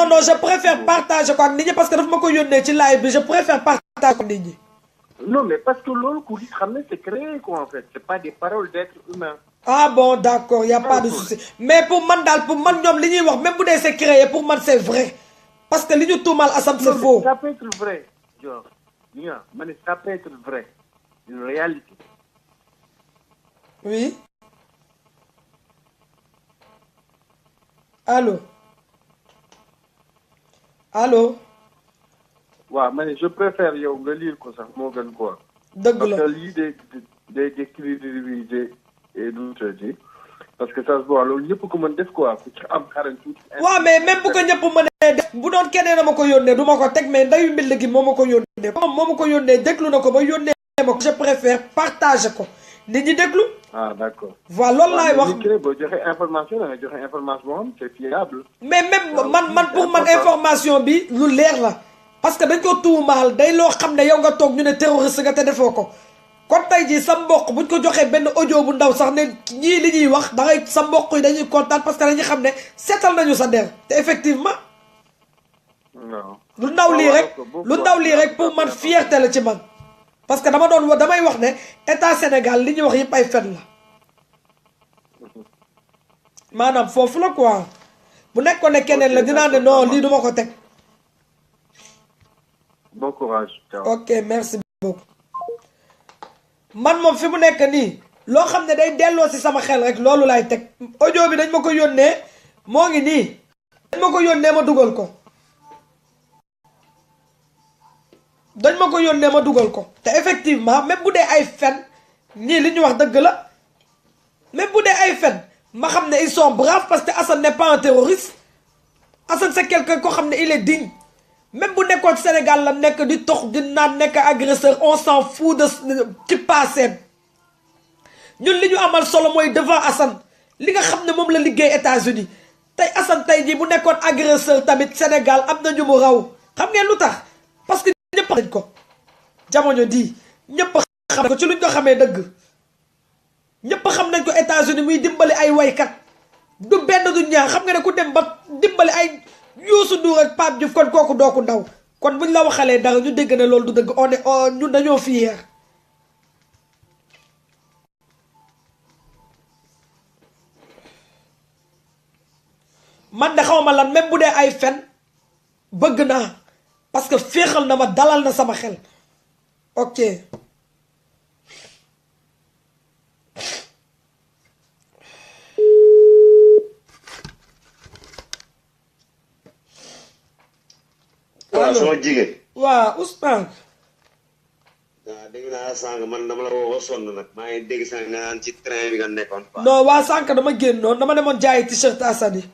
non non je préfère partager ko ak nit ñi parce que daf ma ko yónnee ci live bi je préfère partager ko nit ñi. non mais parce que loolu ku li xam ne c'est créé quoi en fait c'est pas des paroles d'être humain. ah bon d'accord y a pas de souci mais pour man daal pour man ñoom li ñuy wax même bu dee c'est créé pour man c'est vrai parce que li ñu tuumal Assane c'est faux. ça peut être vrai genre bien ma ne ça peut être vrai une réalité. oui allô allô. waaw ma ne je préfère yow nga lire ko sax moo gën quoi. dëgg la parce que lii day décrédibiliser et du parce que ça se voit loolu ñëpp ko mën def quoi ku ci am xarañ tuuti. waaw mais même bu ko ñëpp mënee def bu doon keneen a ma ko yónnee du ma ko teg mais ndayu mbill gi moo ma ko yónnee moom moo ma ko yónnee déglu na ko ba yónnee ma ko je préfère partager ko nit ñi déglu. ah d'accord. voilà loolu laay wax boo joxe information da nga joxe information boo xam c'est fiable. mais même man pour man information bi lu leer la parce que dañ ko tuumaal day loo xam ne yow nga toog ñu ne terroriste nga te defoo ko kon tey jii sa mbokk buñ ko joxee benn audio bu ndaw sax ne ñii li ñuy wax da ngay sa mbokk yi dañuy kontaan parce que dañuy xam ne seetal nañu sa der te effectivement. non lu ndaw lii rek pour man fierté la ci man parce que damay wax ne état Sénégal li ñuy wax yëpp ay fen la maanaam foofu la quoi bu nekkoon ne keneen la dinaa ne non lii duma ko teg. bon courage. ok merci beaucoup. man moom fi mu nekk nii loo xam ne day delloo si sama xel rek loolu laay teg audio bi dañ ma ko yónnee moo ngi nii dañ ma ko yónnee ma dugal ko te effectivement même bu dee ay fen ñii li ñu wax dëgg la même bu dee ay fen ma xam ne ils sont braves parce que Assane n'est pas un terroriste Assane c'est quelqu'un ko xam ne il est digne même bu nekkoon Sénégal la nekk di tox di naan nekk agresseur on s'en fout de ci passé ñun li ñu amal solo mooy devant Assane li nga xam ne moom la liggéey États-Unis tey Assane tey jii bu nekkoon agresseur tamit Sénégal am na ñu mu raw xam ngeen lu tax parce que ñëpp nañ ko jamono di ñëpp xam ko ci luñ ko xamee dëgg ñëpp xam nañ ko États-Unis muy dimbali ay waykat du benn du ñaar xam nga ne ku dem ba dimbali ay Youssou Ndour ak Pape Diouf kon kooku doo ko ndaw kon buñ la waxalee dara ñu dégg ne loolu du dëgg on est ñun dañoo fier man de xaw ma lan même bu dee ay fen bëgg naa parce que féexal na ma dalal na sama xel ok waaw sama jigéen. waaw Ousmane. waaw dégg naa sànq man dama la woo sonn nag maa ngi dégg sànq nga naan ci train bi nga nekkoon. non waa sànq dama génnoon dama demoon jaayi t-shirt Assane yi.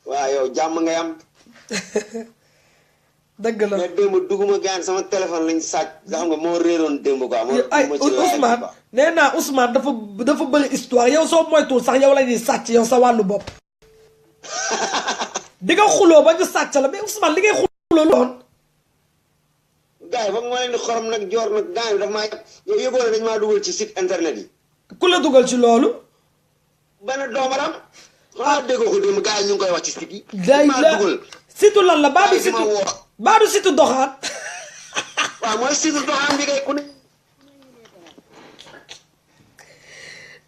waaw yow jàmm ngay am. dëgg la mais démb dugguma gaan sama téléphone lañ sàcc nga xam nga moo réeroon démb quoi. ay Ousmane nee naa Ousmane dafa bëri histoire yow soo moytuwul sax yow la ñuy sàcc yow sa wàllu bopp. di nga xuloo ba ñu sàcc la mais Ousmane li ngay xuloo loon. gars yi ba mu leen di xorom nag joor nag gars yi daf maa yow yëgoo ne dañ maa dugal ci site internet yi. ku la dugal ci loolu. benn doomaram. xanaa déggoo ko démb gars yi ñu ngi koy wax ci site yi. day la situ lan la baadu situ baadu situ doxaan. waaw mooy situ doxaan bi kay ku ne.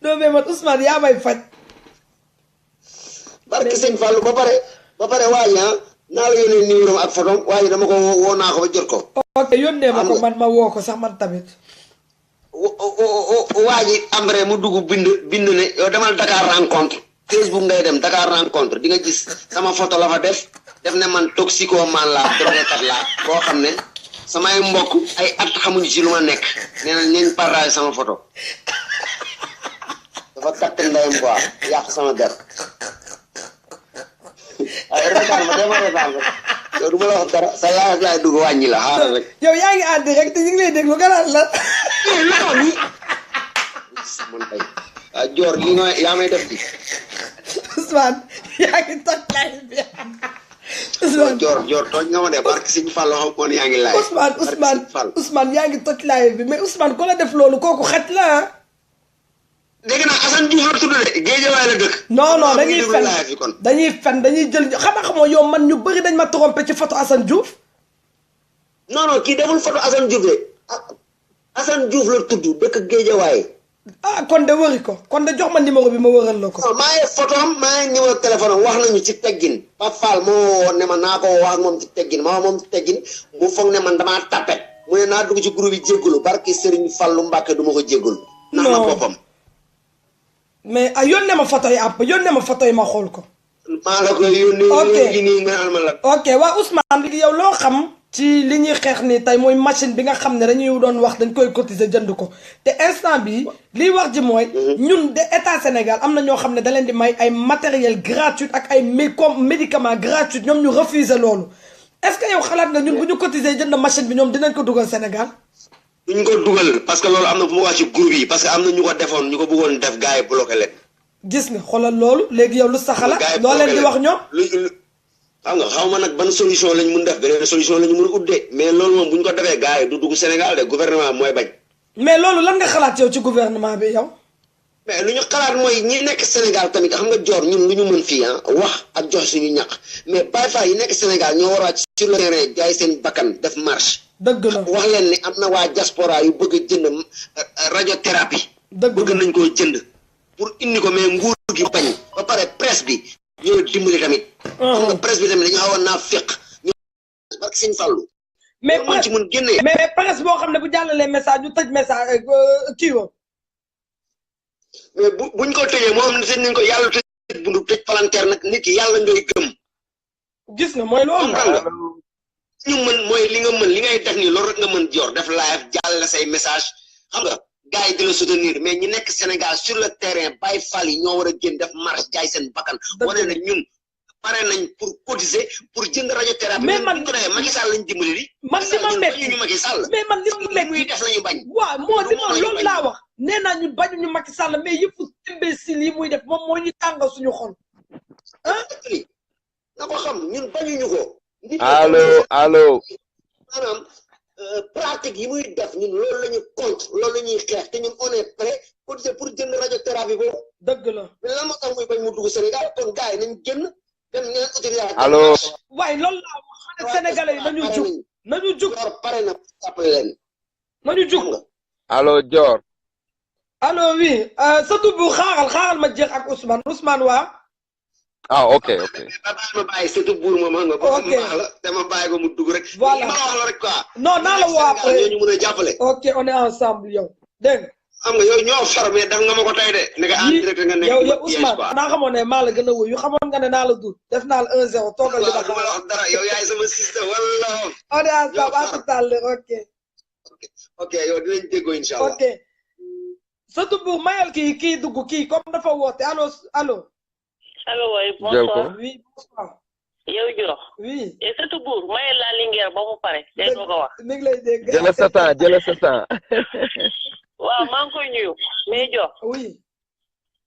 non mais man Ousmane yaa may faj. barke sëñ Fallou ba pare waaye naa la yónnee numéro ak photo waaye dama ko woo naa ko ba jot ko. ok yónnee ma ko man ma woo ko sax man tamit. waa ji ambre mu dugg bind ne yow demal Dakar rencontre Facebook ngay dem Dakar rencontre di nga gis sama photo la fa def ne man toxicomane laa droguékat laa boo xam ne samay mbokk ay at xamuñu ci lu ma nekk nee na nañ partage sama photo dafa katt ndeyam quoi yàq sama der ay retaan ma dama retaan rek yow du ma la wax dara sa live laay dugg wàññi la xaaral rek yow yaa ngi ànd rek te ñu ngi lay déglu nga naan la man tey waaw Dior li nga yaa may def di Ousmane yaa ngi toj live bi Ousmane Dior tooñ nga ma de barke Sëñ Fall xam kon yaa ngi live Ousmane yaa ngi toj live bi mais Ousmane ko la def loolu kooku xaj la dégg naa Assane Diouf la tudd de Géejawaay la dëkk. non non dañuy fen kon. dañuy fen dañuy jël xanaa xamoo yow man ñu bëri dañ ma trompé ci photo Assane Diouf. non non kii deful photo Assane Diouf de Assane Diouf la tudd dëkk Géejawaay. ah kon de wëri ko kon de jox ma numéro bi ma wëral la ko. non maa ngi photo am maa ngi numéro téléphone am wax nañu ci teggin Pape Fall moo woon ne ma naa ko wax ak moom ci teggin ma wax moom ci teggin mu foog ne man damaa tapet mu ne naa dugg ci groupe yi jéggalu barki Serigne Fallou Mbacke du ma ko jéggalu. non ndax na boppam. mais yónnee ma photo yi àpp yónnee ma photo yi ma xool ko. maa la koy yónnee. ok léegi nii nga naan ma la. ok waa Ousmane léegi yow loo xam ci li ñuy xeex ni tey mooy machine bi nga xam ne dañuy doon wax dañ koy cotiser jënd ko te instant bi liy wax ji mooy ñun de état Sénégal am na ñoo xam ne da leen di may ay matériel gratuit ak ay médicament gratuit ñoom ñu refuser loolu est-ce que yow xalaat nga ñun bu ñu cotiser jënd machine bi ñoom dinañ ko dugal Sénégal. duñ ko dugal parce que loolu am na fu mu wax ci groupe yi parce que am na ñu ko defoon ñu ko bëggoon def gars yi bloqué leen. gis nga xoolal loolu léegi yow lu sa xalaat loo leen di wax ñoom. xam nga xaw ma nag ban solution lañ mun def beneen solution lañ mun a uddee mais loolu moom bu ñu ko defee gars yi du dugg Sénégal de gouvernement mooy bañ. mais loolu lan nga xalaat yow ci gouvernement bi yow. mais lu ñu xalaat mooy ñi nekk Sénégal tamit xam nga joor ñun lu ñu mën fii wax ak jox suñu ñaq mais Baye Fall yi nekk Sénégal ñoo war a wàcc sur le terrain jaay seen bakkan def marche. dëgg la wax leen ne am na waa diaspora yu bëgg a jënd radiothérapie. bëgg nañ koo jënd pour indi ko mais nguur gi bañ ba pare presse bi. ñoo dimbali tamit. xam nga presse bi tamit dañu xawoon naa féq. ñu barke Sëñ Fallu. mais presse ci mën génnee. mais presse boo xam ne bu jàllalee message ñu tëj message kii wo. mais buñ ko tëjee moo xam ne tëj nañ ko yàlla tëj bundu tëj palanteer nag nit ki yàlla ngay gëm. gis nga mooy loolu. ñu mën mooy li nga mën li ngay def nii loolu rek nga mën joor def live jàllale say message xam nga. gars yi di la soutenir mais ñi nekk Sénégal sur le terrain Baye Fall yi ñoo war a génn def marche jaay seen bakkan. wane na ñun pare nañ pour cotiser pour jënd radiothérapie. mais man ko defee Macky Sall lañ dimbali di. man li ma métti ñu Macky Sall. mais man li ma métti muy def lañu bañ. waaw moo li ma loolu laa wax. nee naa ñun bañu ñu Macky Sall mais yëpp imbécile yi muy def moom moo ñu tàngal suñu xol. ah na ko xam ñun bañuñu ko. allo. maanaam. pratique yi muy def ñun loolu la ñu contre loolu la ñuy xeex te ñun on est prêt pour jënd radiothérapie boobu. dëgg la mais lan moo tax muy bañ mu dugg Sénégal kon gars yi nañ génn dem ngeen autorisation. allo. waaye loolu laa wax xam ne sénégalais yi nañu jug nañu jug. pare na jàppale leen. nañu jug. allo Dior. allo oui sa dugub xaaral ma jeex ak Ousmane waa. ah ok. ma bàyyi surtout buur moom xam nga. ok la dama bàyyi ko mu dugg rek. voilà ma wax la rek quoi. non naa la woo après ñoo ñu mën a jàppale. ok on est ensemble yow dégg nga. xam nga yow ñoo far mais def nga ma ko tey de. ne en direct nga nekk yow Ousmane naa xamoon ne maa la gën a wuyu xamoon nga ne naa la dul def naa la 1-0 toogal di la xaar. wax dara yow yaay sama sister wala. on est ensemble à tout à l'heure ok. ok yow dinañ déggoo incha allah. ok surtout bu mayal kii dugg kii comme dafa woote allo. allo waay jël ko bonsoir. oui bonsoir. yow Dior. oui. et surtout buur mayal laa Linguère ba mu pare. day doog a wax. mi ngi lay dégg. jëlee sa temps. waaw maa ngi koy nuyu. mais Dior. oui.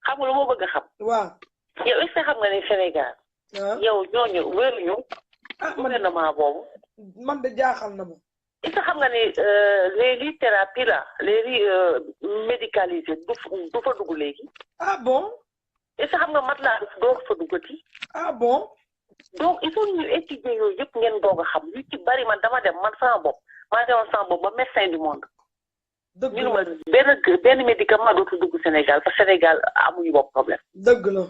xam nga lu ma bëgg a xam. waaw. yow est-ce que xam nga ni Sénégal. yow ñooñu wéruñu. gouvernement boobu. man de jaaxal na ma. est-ce que xam nga ni les lits thérapie là les lits médicalisés du fa dugg léegi. ah bon. est-ce que xam nga matelas doo fa duggati. ah bon. donc il faut ñu étudier yooyu yëpp ngeen doog a xam yu ci bari man dama dem man sama bopp maa demoon sama bopp ba médecin du monde. dëgg ñu ne ma benn médicament dootul dugg Sénégal parce que Sénégal amuñu bopp problème. dëgg la.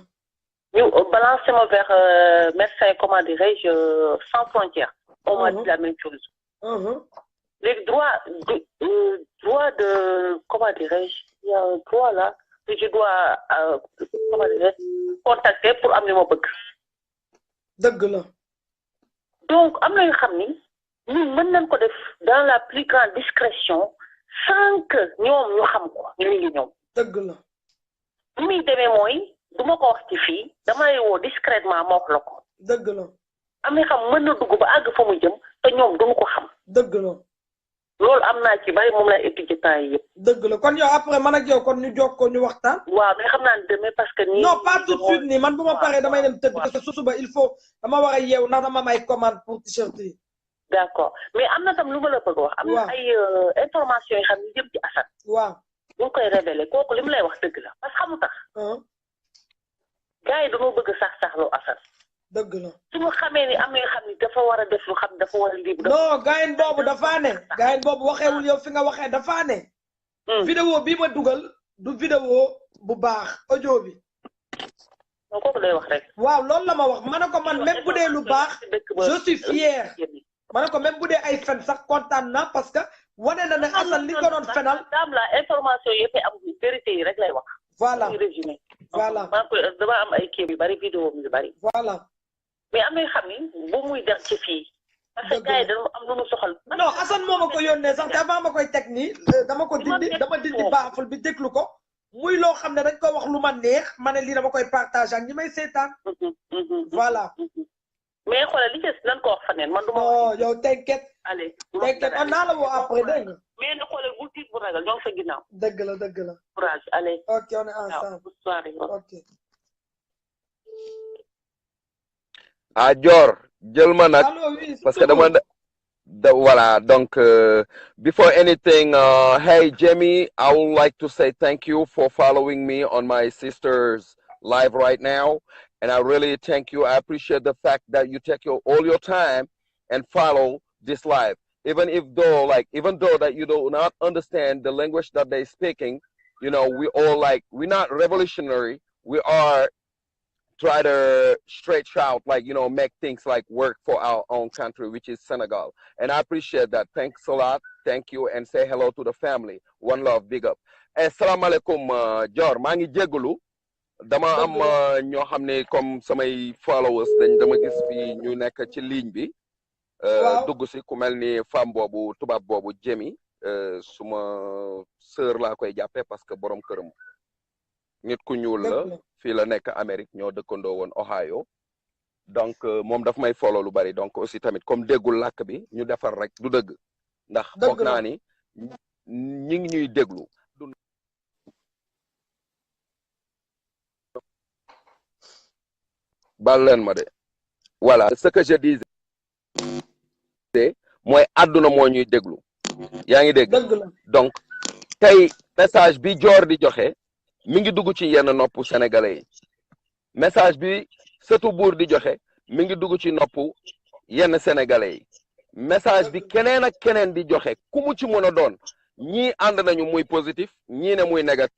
ñu balancé ma vers médecin comment dirais-je sans frontières. on m'a dit la même chose. léegi droit de comment dirais-je il y a un droit là que je dois comment dirais-je contacter pour am li ma bëgg. dëgg la. donc am na yoo xam ni ñun mën nañ ko def dans la plus grande discrétion sans que ñoom ñu xam ko ñu ngi ñoom. dëgg la. li muy demee mooy du ma ko wax ci fii damay woo discrètement ma wax la ko. dëgg la. am na xam mën na dugg ba àgg fa mu jëm te ñoom duñu ko xam. dëgg la. loolu am naa ci bari moom lay étudier temps yi yëpp. dëgg la kon yow après man ak yow kon ñu jokkoo ñu waxtaan. waaw mais xam naa ne demee parce que. non pas tout de suite nii man bu ma paree damay dem tëdd parce que suba il faut dama war a yeew ndax dama may commande pour t-shirt yi. d'accord mais am na tam lu ma la bëgg wax. am na ay information yoo xam ne jëm ci Assane. waaw. bu koy révélé kooku li mu lay wax dëgg la parce que xamu tax gars yi dañoo bëgg sax-saxloo Assane dëgg la su ma xamee ni am na xam ni dafa war a def lu xam dafa war a libre non gaayen boobu dafaa ne gaayen boobu waxeewul yow fi nga waxee dafaa ne vidéo bii ma dugal du vidéo bu baax audio bi non kooku lay wax rek waaw loolu la ma wax ma ne ko man même bu dee lu baax je suis fier ma ne ko même bu dee ay fen sax kontaan na parce que wane na ne Assane li ko doon fenal daam la information yëpp am vérité yi rek lay wax voilà résumé voilà maa koy dama am ay kii yu bari vidéo yu bari voilà mais am na xam ni bu muy dem ci fii parce que gars yi dañu am lu mu soxal non Assane moo ma ko yónnee sax te avant ma koy teg nii dama ko dindi dama dindi baaful bi déglu ko muy loo xam ne dañ ko wax lu ma neex ma ne lii dama koy partage ak ñi may seetaan voilà mais xoolal li ci lan ko wax fa neen man du ma non yow t'inquiète allez t'inquiète on naa la woo après dégg nga mais na xoolal bu tiit bu ragal ñoo ngi sa ginnaaw dëgg la dëgg la courage allez ok on est ensemble bonne soirée ok ah Dior jël ma nag allo oui parce que dama voilà donc before anything hey Jamie, I would like to say thank you for following me on my sister's live right now, and I really thank you. I appreciate the fact that you take all your time and follow this live, even though that you do not understand the language that they're speaking. You know, we're not revolutionary. We are try to stretch out, like, you know, make things like work for our own country, which is Senegal. And I appreciate that. Thanks a lot. Thank you. And say hello to the family. One love, big up. Assalamu alaikum, Dior. maa ngi jégalu. Dama am ñoo xam ne comme samay followers dañ dama gis fi ñu nekk ci ligne bi. Dugg si ku mel ni femme boobu tubaab boobu Jemi. Suma sœur laa koy jàppee parce que borom këram nit ku ñuul la. fii la nekk Amérique ñoo dëkkandoo woon Ohio donc moom daf may follow lu bari donc aussi tamit comme déggul làkk bi ñu defar rek du dëgg ndax foog naa ni ñi ngi ñuy déglu bal leen ma de voilà ce que je disais mooy àdduna moo ñuy déglu yaa ngi dégg donc tey message bi Dior di joxe mi ngi dugg ci yenn nopp sénégalais yi message bi sëtu buur di joxe mi ngi dugg ci nopp yenn sénégalais yi message bi keneen ak keneen di joxe ku mu ci mën a doon ñii ànd nañu muy positif ñii ne muy négatif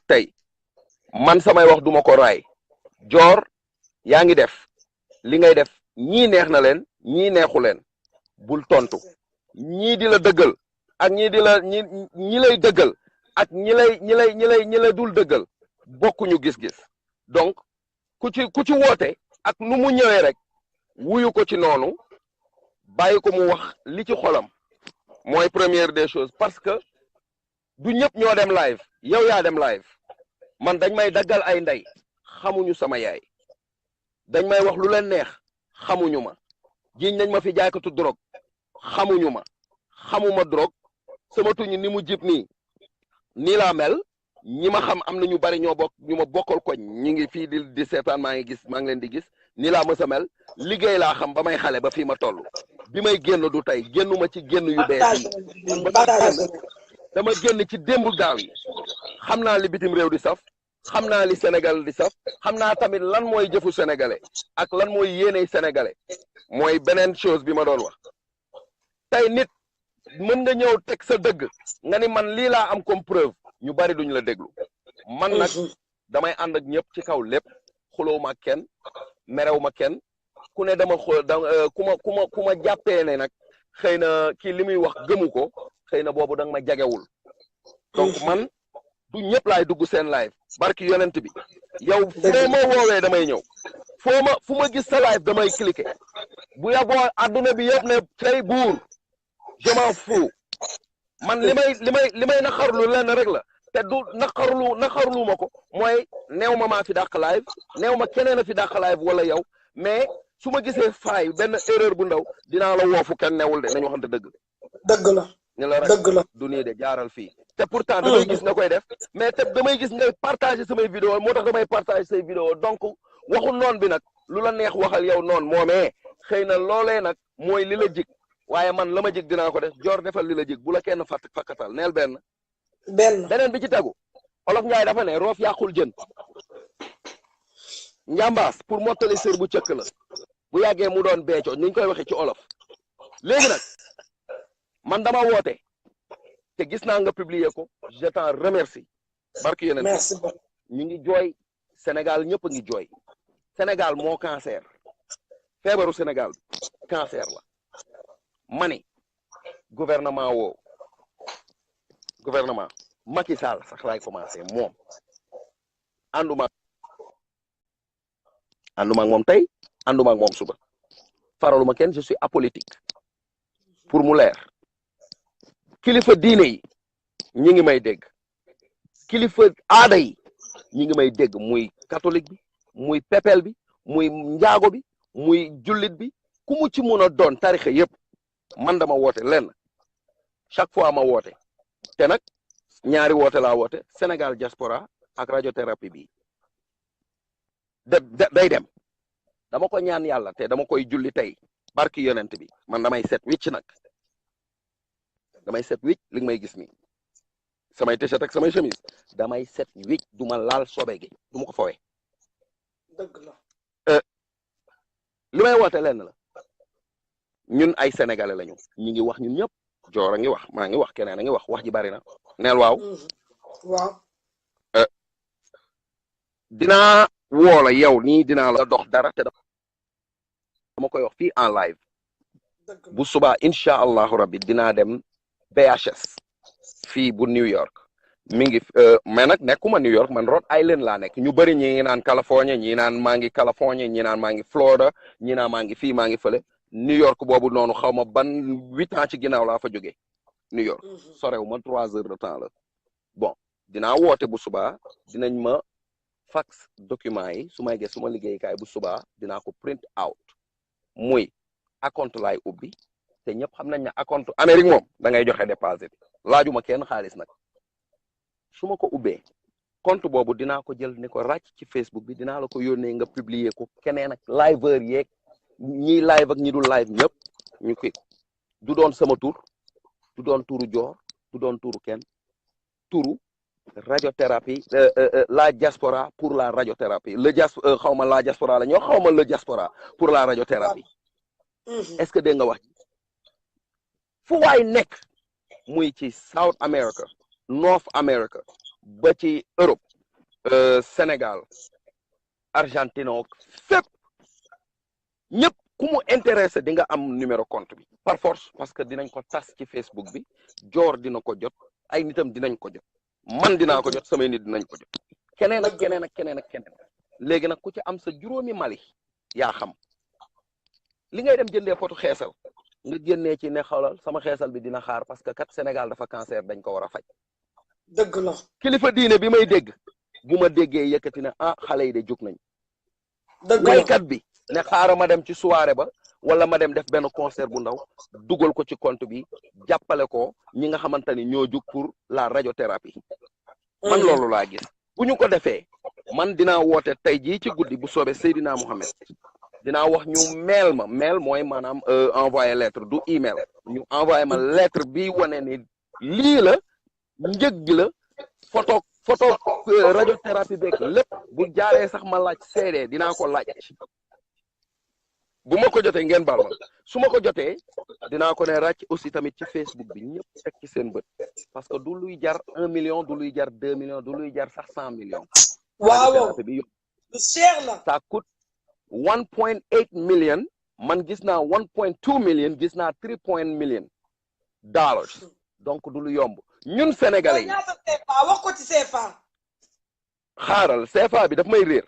tey man samay wax duma ko raay Dior yaa ngi def li ngay def ñii neex na leen ñii neexu leen bul tontu ñii di la dëggal ak ñi di la ñi lay dëggal ak ñi lay dul dëggal bokkuñu gis-gis donc ku ci woote ak nu mu ñëwee rek wuyu ko ci noonu bàyyi ko mu wax li ci xolam mooy première des choses parce que du ñëpp ñoo dem live yow yaa dem live man dañ may daggal ay ndey xamuñu sama yaay dañ may wax lu leen neex xamuñu ma jiñ nañ ma fi jaaykatu drogue xamuñu ma xamuma drogue sama tuñ ni mu jib nii laa mel ñi ma xam am na ñu bari ñoo bokk ñu ma bokkal koñ ñi ngi fii di seetaan maa ngi leen di gis nii laa mës a mel liggéey laa xam ba may xale ba fii ma toll bi may génn du tey génnuma ci génn yu bees yi dama génn ci démb daaw yi xam naa li bitim réew di saf xam naa li Sénégal di saf xam naa tamit lan mooy jëfu sénégalais ak lan mooy yéeney sénégalais mooy beneen chose bi ma doon wax tey nit mën nga ñëw teg sa dëgg nga ni man lii laa am comme preuve ñu bari duñ la déglu man nag damay ànd ak ñëpp ci kaw lépp xuloo ma kenn merew ma kenn ku ne dama ku ma jàppee ne nag xëy na kii li muy wax gëmu ko xëy na boobu danga ma jagewul donc man du ñëpp laay dugg seen live barki yonent bi yow foo ma woowee damay ñëw fu ma gis sa live damay cliquer bu yaboo adduna bi yëpp ne cay buur je m'en fous man li may naqarlu lenn rek la te du naqarlu ma ko mooy neew ma maa fi dàq live neew ma keneen a fi dàq live wala yow mais su ma gisee faay benn erreur bu ndaw dinaa la woofu kenn newul de nañu waxante dëgg la ni la rek du nii de jaaral fii te pourtant damay gis nga koy def mais te damay gis ngay partager samay vidéo moo tax damay partager say vidéo donc waxu noon bi nag lu la neex waxal yow noonu moomee xëy na loolee nag mooy li la jik waaye man la ma jig dinaa ko def joor defal li la jig bu la kenn fakkatal neel benn beneen bi ci tegu olof Njaay dafa ne roof yàqul jën njàmbaas pour mottali sër bu cëkk la bu yàggee mu doon beeco ni ñu koy waxee ci olof léegi nag man dama woote te gis naa nga publier ko je t'en remercie barki yeneen merci ñu ngi jooy Sénégal ñëpp a ngi jooy Sénégal moo cancer feebaru Sénégal cancer la mani gouvernement Macky Sall sax laay commencé moom ànduma ak moom tey ànduma ak moom suba faraluma kenn je suis apolitique pour mu leer kilifa diine yi ñi ngi may dégg kilifa aada yi ñi ngi may dégg muy catholique bi muy pepel bi muy njaago bi muy jullit bi ku mu ci mun a doon tarixa yëpp man dama woote lenn chaque fois ma woote te nag ñaari woote laa woote Sénégal diaspora ak radiothérapie bi day dem dama ko ñaan yàlla te dama koy julli tey barki yonent bi man damay set wicc nag damay set wicc li nga may gis nii samay t-shirt ak samay chemise damay set wicc duma laal sobe gi duma ko fowee dëgg la li may woote lenn la ñun ay sénégalais lañu ñi ngi wax ñun ñëpp joor a ngi wax maa ngi wax keneen a ngi wax ji bari na neel waaw dinaa woola yow nii dinaa la dox dara te dama koy wax fii en live bu subaa incha allahu rabbi dinaa dem BHS fii bu New York mi ngi mais nag nekkuma New York man Rhode Island laa nekk ñu bëri ñi naan California ñi naan maa ngi California ñi naan maa ngi Florida ñi naan maa ngi fii maa ngi fële New York boobu noonu xaw ma ban 8 ans ci ginnaaw laa fa jógee New York sorew ma 3 heures de temps la bon dinaa woote bu subaa dinañ ma fax document yi su may gis suma liggéeykaay bu subaa dinaa ko print out muy acompte laay ubbi te ñëpp xam nañ ne acompte Amérique moom da ngay joxe déposit laajuma kenn xaalis nag su ma ko ubbee compte boobu dinaa ko jël ni ko ràcc ci Facebook bi dinaa la ko yónnee nga publier ko keneen ak liveur yeeg ñiy live ak ñi dul live ñëpp ñu kii du doon sama tur du doon turu joor du doon turu kenn turu radiothérapie la diaspora pour la radiothérapie xawma la diaspora la ñoo xawma le diaspora pour la radiothérapie est-ce que dégg nga wax fu waay nekk muy ci South America North America ba ci Europe Sénégal Argentine fépp ñëpp ku mu intéressé di nga am numéro compte bi par force parce que dinañ ko tas ci Facebook bi joor dina ko jot ay nitam dinañ ko jot man dinaa ko jot samay nit dinañ ko jot keneen ak keneen ak keneen ak keneen léegi nag ku ci am sa juróomi Mali yaa xam li ngay dem jëndee potu xeesal nga génnee ci ne xawlal sama xeesal bi dina xaar parce que kat Sénégal dafa cancer dañ ko war a faj dëgg la kilifa diine bi may dégg bu ma déggee yëkkati ne xale yi de jóg nañ dëgg la waykat bi ne xaaral ma dem ci soirée ba wala ma dem def benn concert bu ndaw dugal ko ci compte bi jàppale ko ñi nga xamante ni ñoo jug pour la radiothérapie man loolu laa gis bu ñu ko defee man dinaa woote tey jii ci guddi bu soobee Seydina Mohamed dinaa wax ñu mail mooy maanaam envoyé lettre du email ñu envoyé ma lettre bi wane ni lii la njëg gi la photo radiothérapie beeg lépp bu jaaree sax ma laaj CD dinaa ko laaj bu ma ko jotee ngeen baal ma su ma ko jotee dinaa ko ne ràcc aussi tamit ci Facebook bi ñëpp teg ci seen bët parce que du luy jar 1 million du luy jar 2 millions du luy jar sax 100 millions. waaw lu cher la. ça coûte 1.8 million man gis naa 1.2 million gis naa 3 million dollars donc du lu yomb ñun sénégalais yi. ñaata CFA wax ko ci CFA. xaaral CFA bi daf may réer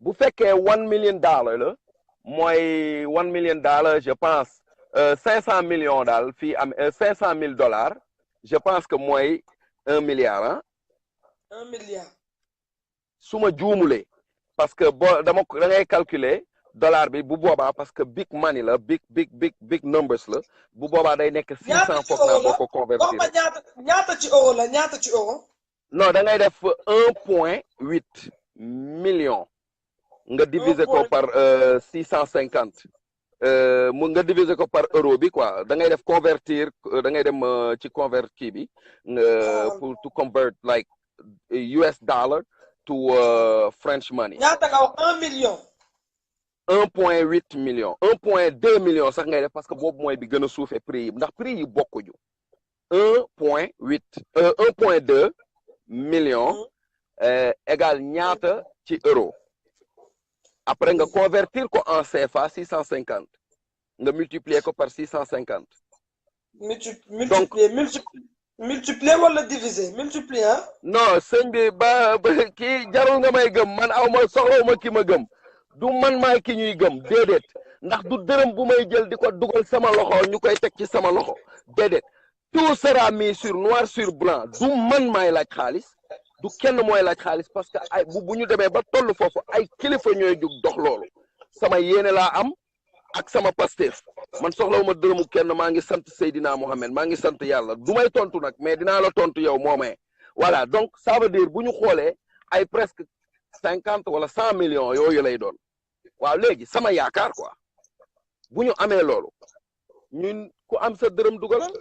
bu fekkee 1 million dollar la. mooy 1 million dollars je pense 500 millions daal fii am 500 000 dollars je pense que mooy 1 milliard ah. 1 milliard. su ma juumulee parce que da ngay calculer dollar bi bu boobaa parce que big money la big numbers la bu boobaa day nekk 600 foog naa boo ko convertir. ñaata ci euro la ñaata ci euro. non da ngay def 1.8 million. nga diviser ko par 650 mu nga diviser ko par euro bi quoi da ngay def convertir da ngay dem ci convert kii bi pour to convert like US dollar to French money. ñaata nga wax 1 million. 1.8 million 1.2 million sax ngay def parce que boobu mooy bi gën a suufee prix yi ndax prix yi bokkuñu 1.2 million égal ñaata ci euro après nga convertir ko en CFA 650 nga multiplier ko par 650. multiplier wala diviser multiplier. non sëñ bi ba kii jarul nga may gëm man aw ma soxlawuma ki ma gëm du man maay ki ñuy gëm déedéet ndax du dërëm bu may jël di ko dugal sama loxo ñu koy teg ci sama loxo déedéet tout sera mis sur noir sur blanc du man maay laaj xaalis du kenn mooy laaj xaalis parce que ay bu ñu demee ba toll foofu ay kilifa ñooy jug dox loolu sama yéene laa am ak sama Pastef man soxlawuma dërëmu kenn maa ngi sant Seydina Mohamed maa ngi sant yàlla du may tontu nag mais dinaa la tontu yow moomee voilà donc ça veut dire bu ñu xoolee ay presque 50 wala 100 millions yooyu lay doon waaw léegi sama yaakaar quoi bu ñu amee loolu ñun ku am sa dërëm dugalal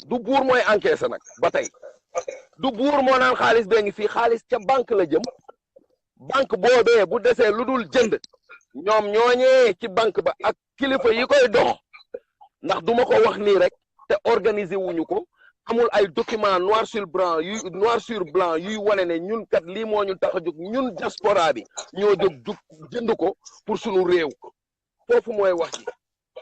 du buur mooy encaissé nag ba tey du buur moo naan xaalis bee ngi fii xaalis ca banque la jëm banque boobee bu desee lu dul jënd ñoom ñooñee ci banque ba ak kilifa yi koy dox ndax duma ko wax nii rek te organiser wuñu ko amul ay document noir sur blanc yuy wane ne ñun kat lii moo ñu tax a jóg ñun diaspora bi ñoo jóg jënd ko pour sunu réew foofu mooy wax ji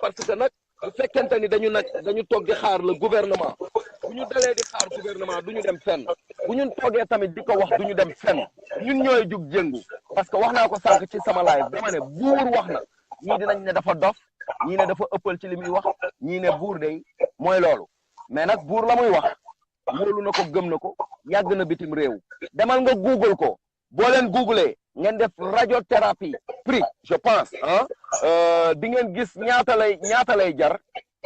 parce que nag bu fekkente ni dañu toog di xaar le gouvernement bu ñu dalee di xaar gouvernement du ñu dem fenn bu ñun toogee tamit di ko wax du ñu dem fenn ñun ñooy jug jëngu parce que wax naa ko sànq ci sama live dama ne buur wax na ñii dinañ ne dafa dof ñii ne dafa ëppal ci li muy wax ñii ne buur day mooy loolu mais nag buur la muy wax wóolu na ko gëm na ko yàgg na bitim réew demal nga google ko boo leen googlee ngeen def radiothérapie prix je pense di ngeen gis ñaata lay jar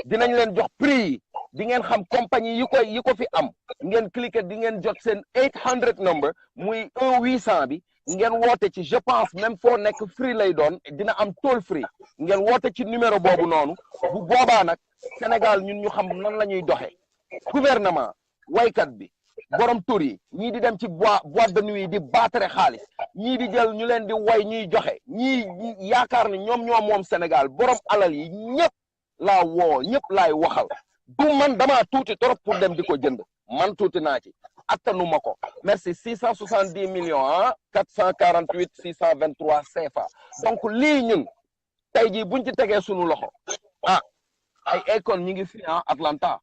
dinañ leen jox prix yi di ngeen xam compagnie yi ko fi am ngeen cliquer di ngeen jot seen 800 number muy 1-800 bi ngeen woote ci je pense même foo nekk free lay doon dina am toll free ngeen woote ci numéro boobu noonu bu boobaa nag Sénégal ñun ñu xam nan la ñuy doxee gouvernement waykat bi borom tur yi ñii di dem ci boîte de nuit di baatare xaalis ñii di jël ñu leen di way ñuy joxe ñii yaakaar ne ñoom moom Sénégal borom alal yi ñëpp laa woo ñëpp laay waxal du man damaa tuuti trop pour dem di ko jënd man tuuti naa ci attanuma ko merci 670 millions 448 623 CFA donc lii ñun tey jii buñ ci tegee sunu loxo ay Akon ñi ngi fi Atlanta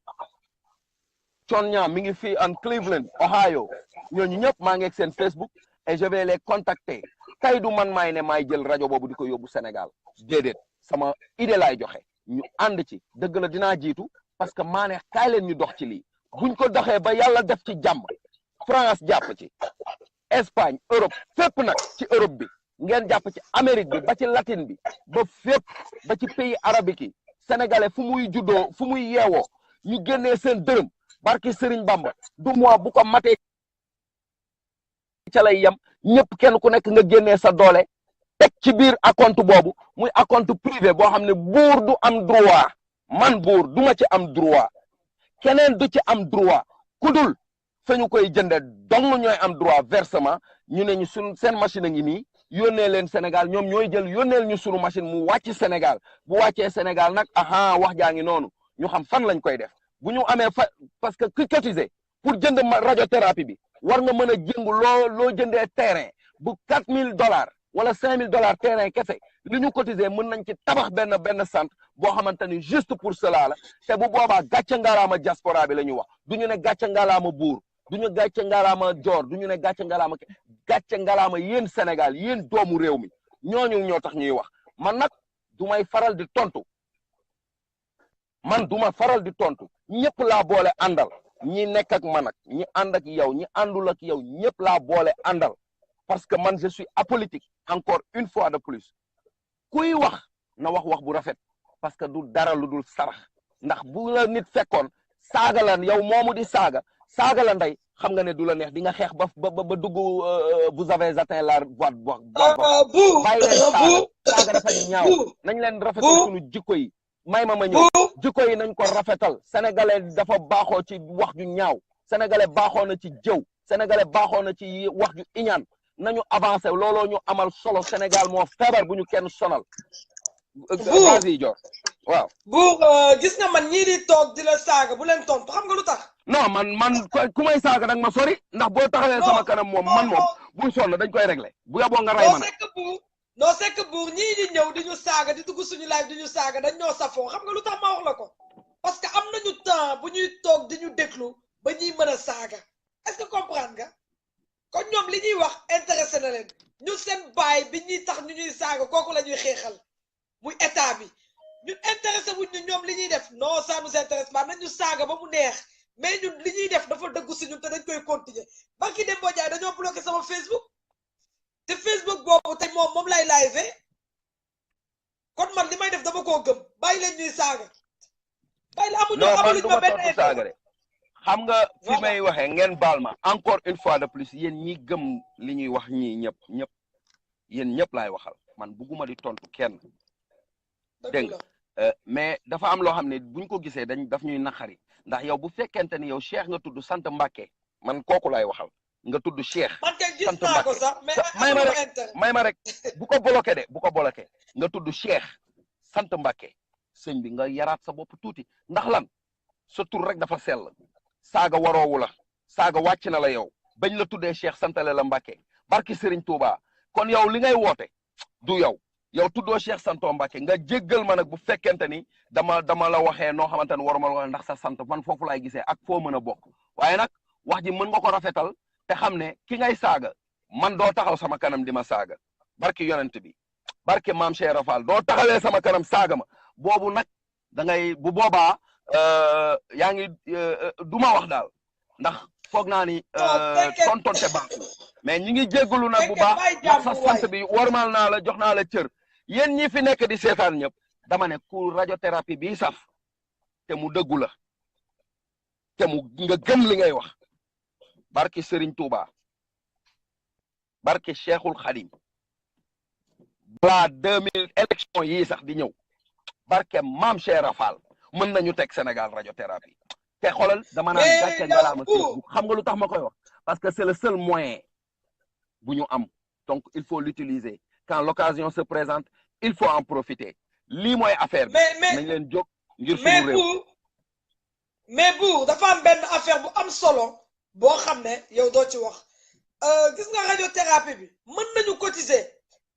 Sonia mi ngi fii en Cleveland Ohio ñooñu ñëpp maa ngi ak seen Facebook et je vais les contacter tey du man maay ne maay jël rajo boobu di ko yóbbu Sénégal déedéet sama idée laay joxe ñu ànd ci dëgg la dinaa jiitu parce que maa ne kaay leen ñu dox ci lii buñ ko doxee ba yàlla def ci jàmm France jàpp ci Espagne Europe fépp nag ci Europe bi ngeen jàpp ci Amérique bi ba ci Latine bi ba fépp ba ci pays arabique yi sénégalais fu muy juddoo fu muy yeewoo ñu génnee seen dërëm barki Serigne Bamba du mois bu ko matee ca lay yem ñëpp kenn ku nekk nga génnee sa doole teg ci biir acompte boobu muy acompte privé boo xam ne buur du am droit man buur du ma ci am droit keneen du ci am droit kudul fa ñu koy jënde dong ñooy am droit versement ñu ne ñu seen machine a ngi nii yónnee leen Sénégal ñoom ñooy jël yónneel ñu sunu machine mu wàcc Sénégal bu wàccee Sénégal nag wax jaa ngi noonu ñu xam fan lañ koy def bu ñu amee parce que ki cotiser pour jënd radiothérapie bi war nga mën a jëngu loo jëndee terrain bu $4000 wala $5000 terrain kese li ñu cotiser mën nañ ci tabax benn centre boo xamante ni juste pour cela la te bu boobaa gàcce ngalaama diaspora bi la ñu wax du ñu ne gàcce ngalaama buur du ñu gàcce ngalaama joor du ñu ne gàcce ngalaama yéen Sénégal yéen doomu réew mi ñooñu ñoo tax ñuy wax man nag du may faral di tontu ñëpp laa boole àndal ñi nekk ak man ak ñi ànd ak yow ñi àndul ak yow ñëpp laa boole àndal parce que man je suis apolitique encore une fois de plus kuy wax na wax bu rafet parce que du dara lu dul sarax ndax bu la nit fekkoon saaga la yow moomu di saaga la ndey xam nga ne du la neex di nga xeex ba dugg vous avez atteint la boîte bàyyi leen saaga dafa ñaaw nañ leen rafetal suñu jikko yi may ma ñëw jikko yi nañ ko rafetal sénégalais dafa baaxoo ci wax ju ñaaw sénégalais baaxoo na ci jëw sénégalais baaxoo na ci wax ju iñaan nañu avancé looloo ñu amal solo Sénégal moo feebar bu ñu kenn sonal vas-y Dior waaw Buur gis nga man ñii di toog di la saaga bu leen tontu xam nga lu tax non man ku may saaga danga ma sori ndax boo taxawee sama kanam moom man moom buy sonn dañ koy régler bu yaboo nga ray ma nag non c'est que Buur ñii di ñëw di ñu saaga di dugg suñu live di ñu saaga dañ ñoo safoo xam nga lu tax ma wax la ko parce que am nañu temps bu ñuy toog di ñu déglu ba ñuy mën a saaga est-ce que comprendre nga kon ñoom li ñuy wax intéressé na leen ñu seen baay bi ñuy tax ñu ñuy saaga kooku la ñuy xeexal muy état bi ñun intéressé wuñ ñu ñoom li ñuy def non ça nous intéresse pas nañ ñu saaga ba mu neex mais ñun li ñuy def dafa dëggu si ñun te dañ koy continuer barki dem boo jaay dañoo bloqué sama Facebook te Facebook boobu te moom lay live kon man li may def dama koo gëm bàyyi leen ñuy saaga bàyyi la amuñu ma benn saaga de xam nga fi may waxee ngeen baal ma encore une fois de plus yéen ñi gëm li ñuy wax ñii ñëpp yéen ñëpp laay waxal man bugguma di tontu kenn dégg nga mais dafa am loo xam ne buñ ko gisee daf ñuy naqari ndax yow bu fekkente ni yow Cheikh nga tudd sant Mbàkke man kooku laay waxal nga tudd Cheikh sant Mbàkke may ma rek bu ko bloqué nga tudd Cheikh sant Mbàkke sëñ bi nga yaraat sa bopp tuuti ndax lan sa tur rek dafa sell saaga waroowu la saaga wàcc na la yow bañ la tuddee Cheikh santale la Mbàkke barki Serigne Touba kon yow li ngay woote du yow tuddoo Cheikh santo Mbàkke nga jéggal ma nag bu fekkente ni dama la waxee noo xamante ne waruma la waxee ndax sa sant man foofu laay gisee ak foo mën a bokk waaye nag wax ji mën nga ko rafetal te xam ne ki ngay saaga man doo taxaw sama kanam di ma saaga barki yonent bi barki maam Cheikh Rafal doo taxawee sama kanam saaga ma boobu nag da ngay bu boobaa yaa ngi du ma wax daal ndax foog naa ni tontonte baaxul mais ñi ngi jéggalu nag bu baax ndax sa sant bi warmal naa la jox naa la cër yéen ñi fi nekk di seetaan ñëpp dama ne ku radiothérapie bi saf te mu dëggu la te mu nga gëm li ngay wax barki Serigne Touba barki Cheikhul Khadim balaa 2000 élection yii sax di ñëw barke maam Cheikh Rafal mën nañu teg Sénégal radiothérapie te xoolal dama naan gàcce ngalaama Facebook xam nga lu tax ma koy wax parce que c'est le seul moyen bu ñu am donc il faut l'utiliser quand l'occasion se présente il faut en profiter lii mooy affaire bi nañ leen jóg ngir suñu réew mais Buur dafa am benn affaire bu am solo boo xam ne yow doo ci wax gis nga radiothérapie bi mën nañu cotiser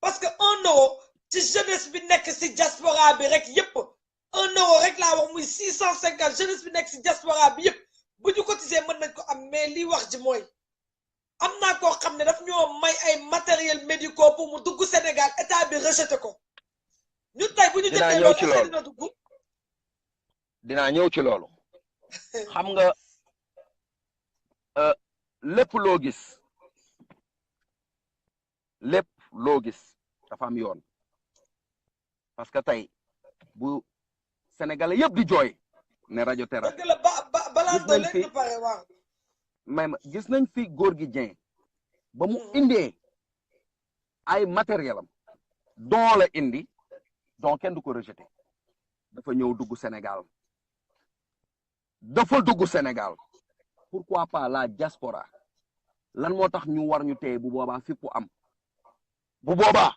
parce que 1 euro ci jeunesse bi nekk ci diaspora bi rek yépp 1 euro rek laa wax muy 650 jeunesse bi nekk ci diaspora bi yépp bu ñu cotiser mën nañ ko am mais lii wax ji mooy am naa koo xam ne daf ñoo may ay matériel médicaux pour mu dugg Sénégal état bi rejeté ko ñun tey bu ñu jotee loolu est-ce que dina dugg dinaa ñëw ci loolu xam nga lépp loo gis dafa am yoon parce que tey bu Sénégalais yëpp di jooy ne radiothérapie gis nañ fi góor gi Dieng ba mu indee ay matériel am don la indi donc kenn du ko rejeté dafa ñëw dugg Sénégal pourquoi pas la diaspora lan moo tax ñu war ñu téye bu boobaa fippu am bu boobaa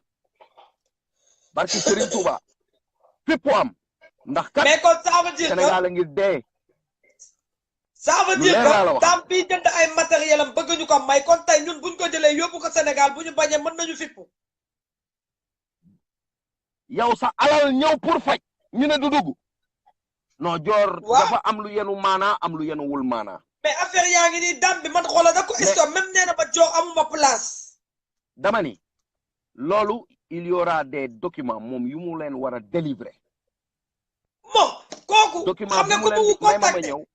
barki Serigne Touba fippu am ndax kat mais kon ça veut dire Sénégal a ngi dee ça veut dire que tam bi jënd ay matériel am bëgg ñu ko may kon tey ñun buñ ko jëlee yóbbu ko Sénégal bu ñu bañee mën nañu fippu yow sa alal ñëw pour faj ñu ne du dugg non Dior dafa am lu yenu maanaa am lu yenu wul maanaa mais affaire yaa ngi nii dam bi man xoolal da ko histoire même nee na ba Dior amuma place dama ni loolu il y aura des documents moom yu mu leen war a délivrer bon kooku xam nga ko mu contacté ñëw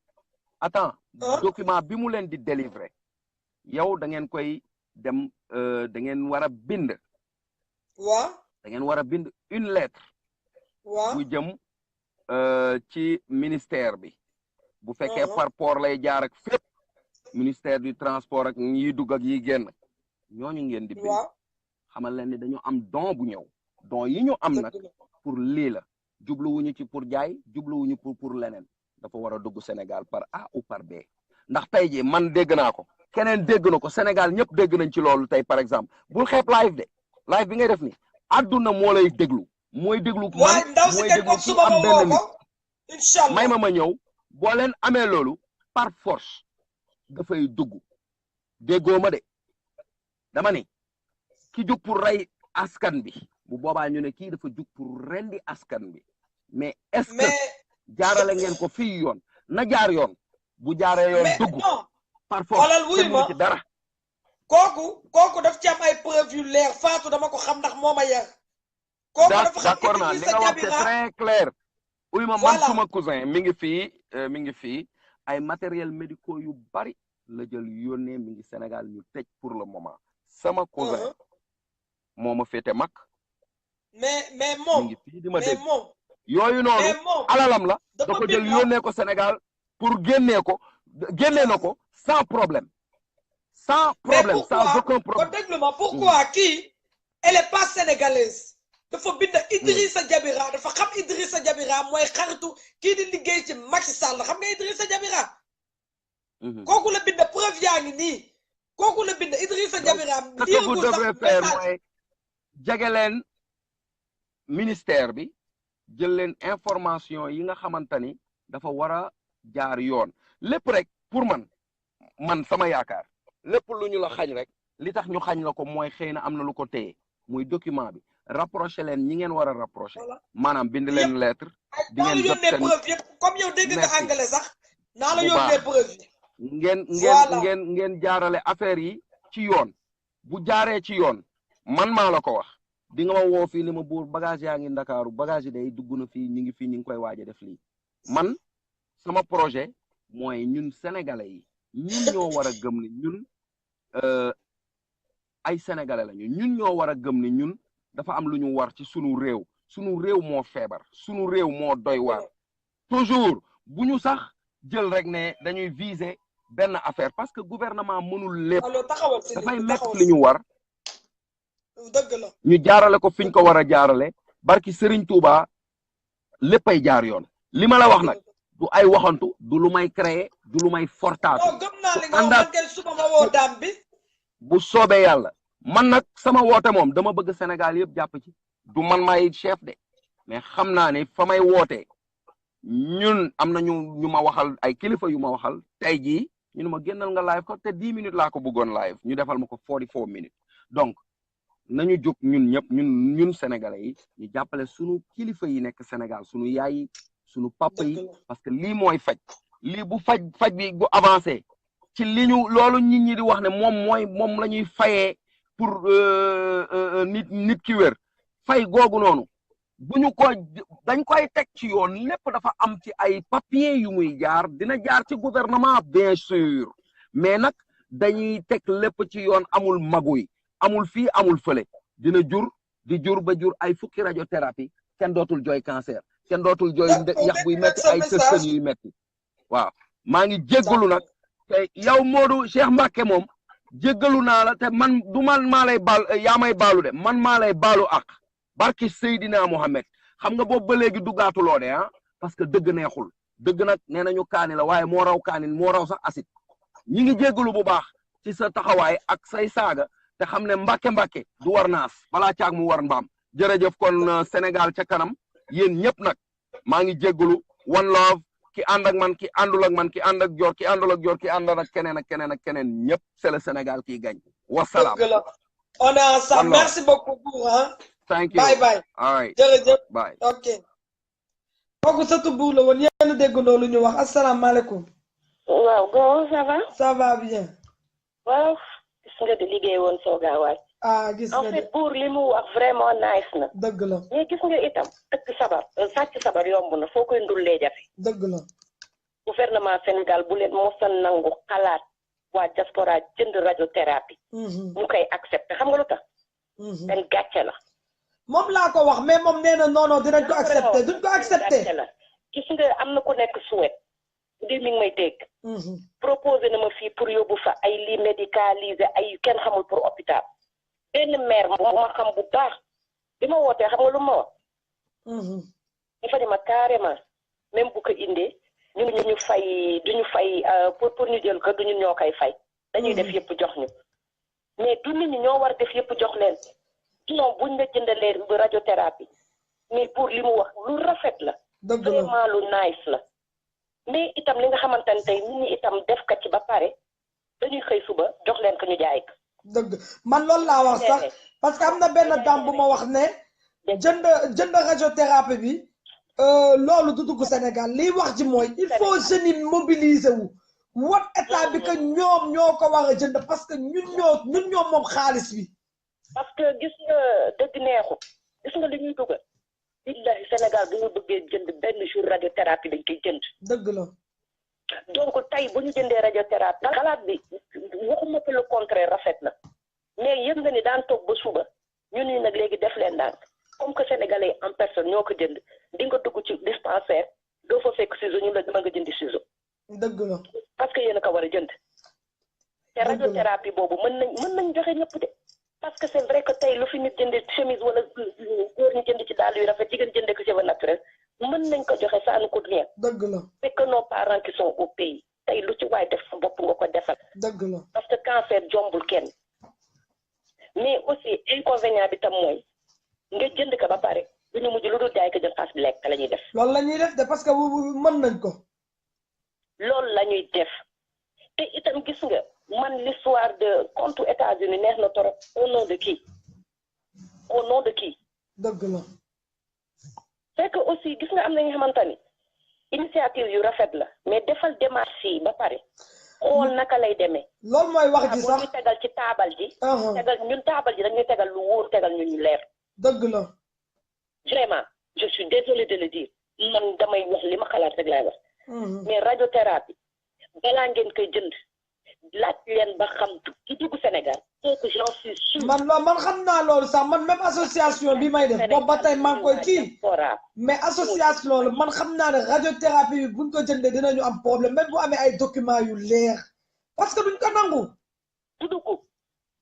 attends document bi mu leen di délivrer yow da ngeen koy dem da ngeen war a bind da ngeen war a bind une lettre bu jëm ci ministère bi bu fekkee par port lay jaar ak fépp ministère du transport ak ñiy dugg ak yi génn ñooñu ngeen di bind xamal leen ni dañu am don bu ñëw donc yi ñu am nag pour lii la jubluwuñu ci pour jaay jubluwuñu pour leneen dafa war a dugg Sénégal par A ou par B ndax tey jii man dégg naa ko keneen dégg na ko Sénégal ñëpp dégg nañ ci loolu tey par exemple bul xeeb live de live bi ngay def ni àdduna moo lay déglu mooy déglu man mooy déglu ci am benn nit may ma ñëw boo leen amee loolu par force dafay dugg déggoo ma de dama ni ki jug pour rey askan bi bu boobaa ñu ne kii dafa jug pour rendi askan bi mais est-ce que jaarale ngeen ko fii yoon na jaar yoon bu jaaree yoon dugg par force kenn mu ci dara kooku daf ci am ay preuve yu leer Fatou dama ko xam ndax moo ma yar kooku dafa xam d'accord naa li nga wax c'est très clair uy ma man suma cousin mi ngi fii ay matériel médicaux yu bari la jël yónnee mi ngi Sénégal ñu tëj pour le moment sama cousin moo ma féete mag mais moom mi ngi fii di ma dégg yooyu noonu alalam la da ko jël yónnee ko Sénégal pour génnee na ko sans problème sans aucun problème. déglu ma pourquoi kii elle est pas sénégalaise dafa bind Idrissa Diabira dafa xam Idrissa Diabira mooy xaritu kii di liggéey ci Macky Sall xam nga Idrissa Diabira kooku la bind preuve yaa ngi nii kooku la bind Idrissa Diabira ce que vous devez faire mooy jege leen ministère bi jël leen information yi nga xamante ni dafa war a jaar yoon lépp rek pour man sama yaakaar lépp lu ñu la xañ rek li tax ñu xañ la ko mooy xëy na am na lu ko téye muy document bi rapproché leen ñi ngeen war a rapproché maanaam bind leen lettre di ngeen jot seen preuve yëpp comme yow dégg nga anglais sax naa la yónnee preuve yi ngeen jaarale affaire yi ci yoon bu jaaree ci yoon man maa la ko wax di nga ma woo fii ni ma buur bagage yaa ngi Ndakaaru bagage yi day dugg na fii ñu ngi fii ñu ngi koy waaj a def lii man sama projet mooy ñun sénégalais yi ñun ñoo war a gëm ne ñun ay sénégalais lañu ñun ñoo war a gëm ne ñun dafa am lu ñu war ci sunu réew moo feebar sunu réew moo doy waar toujours bu ñu sax jël rek ne dañuy viser benn affaire parce que gouvernement mënul lépp dafay mettre li ñu war dëgg la ñu jaarale ko fiñ ko war a jaarale barki Serigne Touba léppay jaar yoon li ma la wax nag du ay waxantu du lu may créer du lu may fortaatu gëm naa li nga wax suba ma woo daam bi bu soobee yàlla man nag sama woote moom dama bëgg Sénégal yëpp jàpp ci du man may chef de mais xam naa ne fa may wootee ñun am na ñu ma waxal ay kilifa yu ma waxal tey jii ñu ne ma génnal nga live ko te 10 minutes laa ko bëggoon live ñu defal ma ko 44 minutes donc nañu jóg ñun ñëpp ñun sénégalais yi ñu jàppale sunu kilifa yi nekk Sénégal sunu yaay yi sunu papa yi parce que lii mooy faj lii bu faj bi bu avancé ci li ñu loolu nit ñi di wax ne moom la ñuy fayee pour nit ki wér fay googu noonu bu ñu ko dañ koy teg ci yoon lépp dafa am ci ay papier yu muy jaar dina jaar ci gouvernement bien sûr mais nag dañuy teg lépp ci yoon amul maguy amul fii amul fële dina jur ba jur ay fukki radiothérapie kenn dootul jooy cancer kenn dootul jooy yax buy metti ay tëstën yuy metti waaw maa ngi jéggalu nag te yow Modou Cheikh Mbacké moom jéggalu naa la te man du man maa lay baal yaa may baalu de man maa lay baalu ak barki Seydina Mohamed xam nga boobu ba léegi duggaatuloo de parce que dëgg neexul dëgg nag nee nañu kaani la waaye moo raw kaani moo raw sax acide ñi ngi jéggalu bu baax ci sa taxawaay ak say saaga te xam ne Mbacké du war naas balaa caag mu war mbaam jërëjëf kon Sénégal ca kanam yéen ñëpp nag maa ngi jéggalu one love ki ànd ak man ki àndul ak man ki ànd ak Dior ki àndul ak Dior ki ànd ak keneen ak keneen ak keneen ñëpp c'est le Sénégal qui gagne wasalaam. On est ensemble. Merci beaucoup Bour thank you bye all right jërëjëf bye ok kooku sëtu Bour la woon yéen déggandoo lu ñu wax asalaamaaleykum. waaw bon ça va bien. waaw gis nga di liggéey woon soogaa waay. gis nga en fait Bour li mu wax vraiment nice na. dëgg la mais gis nga itam tëkk sabar sàcc sabar yomb na foo koy ndullee jafe. dëgg la. gouvernement Sénégal bu leen mosa nangu xalaat waa diaspora jënd radiothérapie. ñu koy accepté xam nga lu tax. dañ gàcce la. moom laa ko wax mais moom nee na non dinañ ko accepté duñ ko accepté. gis nga am na ku nekk Suède bu dee mi ngi may dégg. proposé na ma fii pour yóbbu fa ay lits médicalisé ay kenn xamul pour hôpital. benn maire bu ma xam bu baax bi ma wootee xam nga lu ma wax. dafa ne ma carrément même bu ko indee ñun ñu fay duñu fay pour ñu jël ko du ñun ñoo koy fay. dañuy def yëpp jox ñu. mais du nit ñi ñoo war def yëpp jox leen. sinon buñ la jëndalee radiothérapie mais pour li mu wax lu rafet la. vraiment lu nice la. mais itam li nga xamante ne tey nit ñi itam def ka ci ba pare dañuy xëy suba jox leen ko ñu jaay ko. dëgg man loolu laa wax sax parce que am na benn dame bu ma wax ne jënd radiothérapie bi loolu du dugg Sénégal liy wax ji mooy il faut jeunes yi mobiliser wu wat état bi que ñoom ñoo ko war a jënd parce que ñun ñoo moom xaalis bi. parce que gis nga dëgg neexu gis nga li ñuy dugal billahi Sénégal bu ñu bëggee jënd benn jour radiothérapie dañ koy jënd. dëgg la. donc tey bu ñu jëndee radiothérapie xalaat bi waxuma ko le contraire rafet na mais yëg nga ni daan toog ba suba ñun ñi nag léegi def leen daan comme que sénégalais en personne ñoo ko jënd di nga dugg ci dispensaire doo fa fekk ciseau ñu la dama nga jëndi ciseau. dëgg la. parce que yéen a ko war a jënd. te radiothérapie boobu mën nañ joxe ñëpp de. parce que c'est vrai que tey lu fi nit jënd chemise wala góor ñu jënd ci dàll yu rafet jigéen jënd ko cheveux naturel mën nañ ko joxe ça ne coûte rien. dëgg la. c'est que nos parents qui sont au pays tey lu ci waay def sa bopp nga ko defal. dëgg la. parce que cancer jombul kenn mais aussi inconvénient bi tam mooy nga jënd ko ba pare du ñu mujj lu dul jaay ko jël xaas bi lekk la ñuy def. loolu la ñuy def de parce que mën nañ ko. loolu la ñuy def te itam gis nga man l'histoire de compte États-Unis neex na trop au nom de qui. dëgg la. c'est que aussi gis nga am na nga xamante ni initiative yu rafet la mais defal démarche yi ba pare xool naka lay demee. loolu mooy wax ji sax ñu tegal ci taabal ji. tegal ñun taabal ji dañuy tegal lu wóor tegal ñun ñu leer. dëgg la. vraiment je suis désolée de le dire man damay wax li ma xalaat rek laay wax. mais radiothérapie balaa ngeen koy jënd laaj leen ba xam ki dugg Sénégal kooku j'en suis sûr. man xam naa loolu sax man même association bi may def boobu ba tey maa ngi koy kii mais association loolu man xam naa ne radiothérapie bi buñ ko jëndee dinañu am problème même bu amee ay documents yu leer parce que duñ ko nangu. du dugg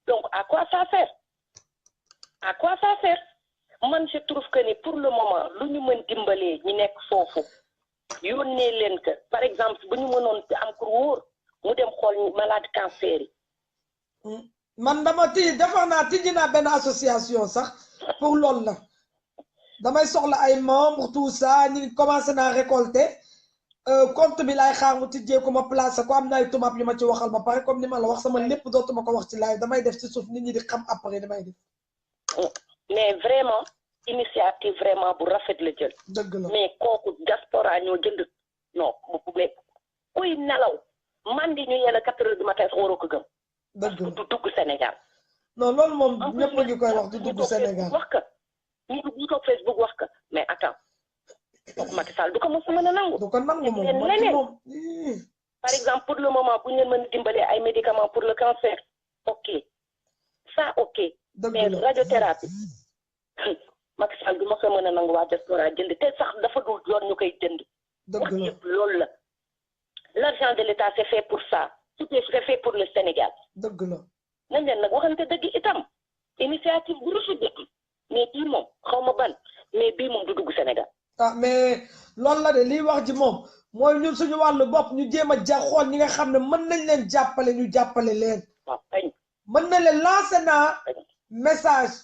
donc à quoi ça sert man je trouve que ni pour le moment lu ñu mën dimbalee ñi nekk foofu yónnee leen que par exemple bu ñu mënoon am ko wóor mu dem xool malade cancer yi. man defar naa tijji naa benn association sax pour loolu la damay soxla ay membres tout ça ñu commencé naa récolter compte bi laay xaar mu tijjee ko ma placé ko am na ay tubaab yu ma ci waxal ba pare comme ni ma la wax sama lépp dootuma ko wax ci live damay def ci suuf nit ñi di xam après damay def. mais vraiment initiative vraiment bu rafet la jël. dëgg la mais kooku diaspora ñoo jënd non mais kuy nelaw man di ñu yéen a 4 heures du matin sax waroo ko gëm. dëgg la du dugg Sénégal. non loolu moom ñëpp a ngi koy wax du dugg Sénégal. wax ka ñu toog Facebook wax ka mais attends donc Macky Sall du ko mos a mën a nangu. du ko nangu moom par exemple pour le moment bu ñu leen mën a dimbalee ay médicaments pour le cancer ok ça ok. mais radiothérapie Macky Sall du ma ko mën a nangu waa diaspora jënd te sax dafa dul yoon ñu koy jënd. dëgg la yëpp loolu la l'argent de l'État c'est fait pour ça tout est fait pour le Sénégal. dëgg la. nañ leen nag waxante dëgg itam initiative bu rafet la mais bii moom xaw ma ban mais bii moom du dugg Sénégal. mais loolu la de liy wax ji moom mooy ñun suñu wàllu bopp ñu jéem a xool ñi nga xam ne mën nañ leen jàppale ñu jàppale leen. waaw kañ. mën na leen lancer naa message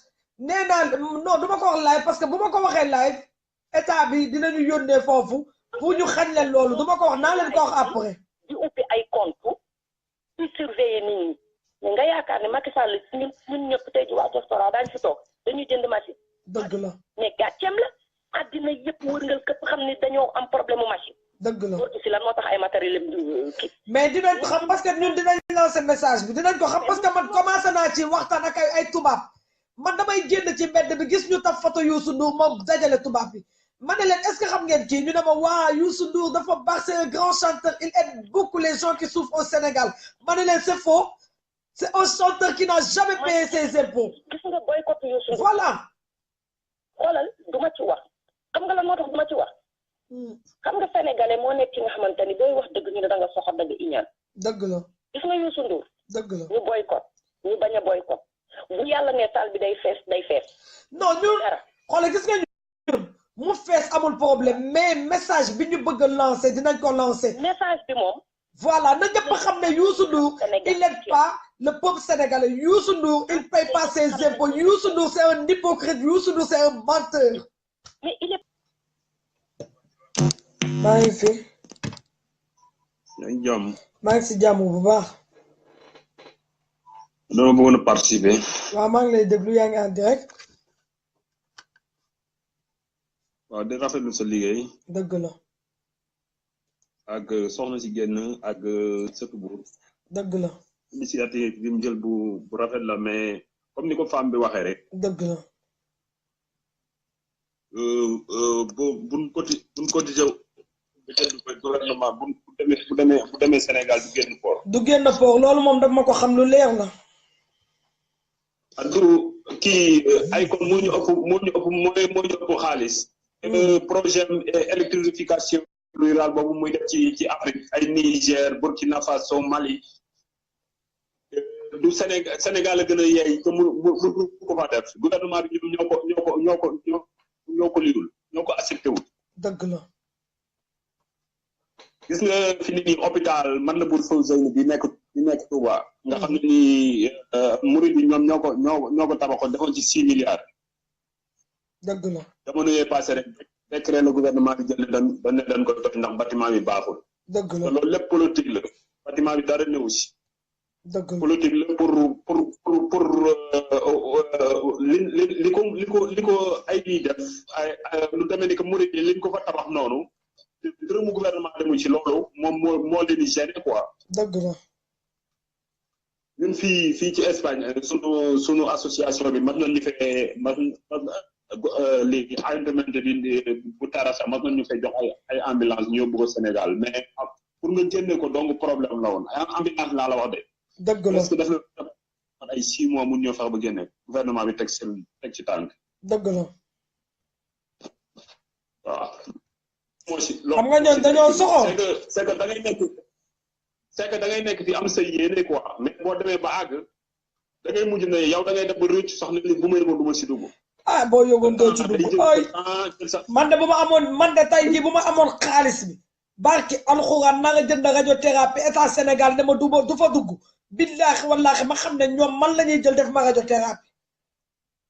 nee naa non du ma ko wax live parce que bu ma ko waxee live état bi dinañu yónnee foofu pour ñu xañ leen loolu du ma ko wax naa leen ko wax après. di ubbi ay compte di surveiller nit ñi mais nga yaakaar ne Macky Sall ñun ñëpp tey ji waa diaspora daañu fi toog dañuy jënd machine. dëgg la mais gàcceem la àddina yëpp wërngal képp xam ne dañoo am problème mu machine. dëgg la loolu si lan moo tax ay matériel kii. mais dinañ ko xam parce que ñun dinañ lancer message bi dinañ ko xam parce que man commencé naa ci waxtaan ak ay tubaab man damay génn ci mbedd bi gis ñu taf photo Youssou Ndour moom dajale tubaab bi ma ne leen est-ce que xam ngeen kii ñu ne ma waa Youssou Ndour dafa baax c'est un grand chanteur il aide beaucoup les gens qui souffrent au Sénégal ma ne leen c'est faux c'est un chanteur qui n'a jamais payé ses impôts. gis nga boycott Youssou Ndour. voilà. xoolal du ma ci wax xam nga lan moo tax du ma ci wax. xam nga sénégalais moo nekk ci nga xamante ni booy wax dëgg ñu ne da nga soxor da nga iñaan. dëgg la. gis nga Youssou Ndour. dëgg la ñu boycott ñu bañ a boycott bu yàlla ne salle bi day fees day fees. non ñun xoolal gis nga ñun mu fees amul problème mais message bi ñu bëgg a lancer dinañ ko lancer. message bi moom. voilà na ñëpp xam ne Youssou Ndour il n'aide pas le peuple sénégalais. Youssou Ndour il paye pas ses impôts. Youssou Ndour c'est un hypocrite. Youssou Ndour c'est un menteur. mais il est. maa ngi fi. yaa ngi jàmm. maa ngi si jàmm bu baax. dama bëggoon a participer. waaw maa ngi lay déglu yaa ngi en direct. waaw di rafetlu sa liggéey. dëgg la. ak soxna si génn ak sëtu buur. dëgg la. initiative bi mu jël bu rafet la mais comme ni ko femme bi waxee rek. dëgg la. buñ cotisé gouvernement bu demee Sénégal du génn port. du génn port loolu moom daf ma ko xam lu leer la. du kii ay kon moo ñu ëpp xaalis. projet électrification rurale boobu muy def ci Afrique ay Niger Burkina Faso Mali du Sénégal a gën a yeey te mu ko fa def gouvernement bi ñoo ko liggul ñoo ko accepté wul. dëgg la. gis nga fi ni nii hôpital man la bur faw zeyni bi nekk Touba nga xam ne nii murid bi ñoom ñoo ko tabaxoon defoon ci 6 milliards. dëgg la. jamono yee passé rek décret le gouvernement bi jël dañ ko toj ndax bâtiment bi baaxul. dëgg la loolu lépp politique la bâtiment bi dara néew si. dëgg la politique la pour li ko ay di def ay lu demee ni que murid yi liñ ko fa tabax noonu dërëmu gouvernement demu ci loolu moom moo leen di gêner quoi. dëgg la. ñun fii ci Espagne sunu association bi mas nañu fee léegi ayuntamiento bi bu Tarrasa mas nañu fee jox ay ambulance ñu yóbbu ko Sénégal mais pour nga génne ko donc problème la woon ay ambulance laa la wax de. dëgg la parce que daf la ay 6 mois mun ñoo fex ba génne gouvernement bi teg ci tànk. dëgg la. waaw. xam nga ñoom dañoo soxor. c'est que da ngay nekk fi am sa yéene quoi mais boo demee ba àgg da ngay mujj ne yow da ngay def ba rëcc sax ne bu ma yëgoon du ma si dugg. ah boo yëgoon doo ci dugg ay man de bu ma amoon man de tey jii bu ma amoon xaalis bi barki alxuraan na nga jënd radiothérapie état Sénégal ne ma du fa dugg billaahi wallaahi ma xam ne ñoom man la ñuy jël def ma radiothérapie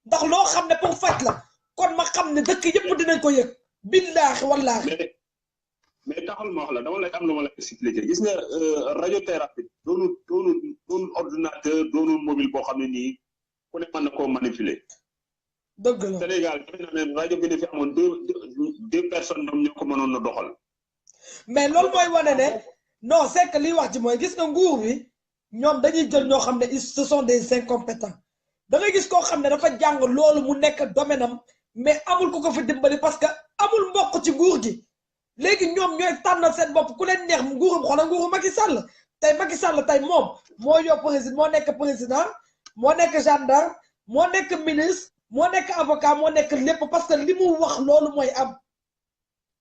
ndax loo xam ne pour faj la kon ma xam ne dëkk yëpp dinañ ko yëg billaahi wallaahi. mais taxal ma wax la dama lay am lu ma la expliqué gis nga radiothérapie doonul ordinateur doonul mobile boo xam ne nii ku ne mën na koo manipuler. dëgg la Sénégal defe naa ne rajo bi ne fi amoon deux personnes ñoom ñoo ko mënoon a doxal. mais loolu mooy wane ne non c'est que liy wax ci mooy gis nga nguur bi ñoom dañuy jël ñoo xam ne ce sont des incompétents da ngay gis koo xam ne dafa jàng loolu mu nekk domaine am mais amul ku ko fi dimbali parce que amul mbokk ci nguur gi. léegi ñoom ñooy tànnal seen bopp ku leen neex nguurum xoolal nguuru Macky Sall tey Macky Sall tey moom moo yor président moo nekk président moo nekk gendarme moo nekk ministre moo nekk avocat moo nekk lépp parce que li mu wax loolu mooy am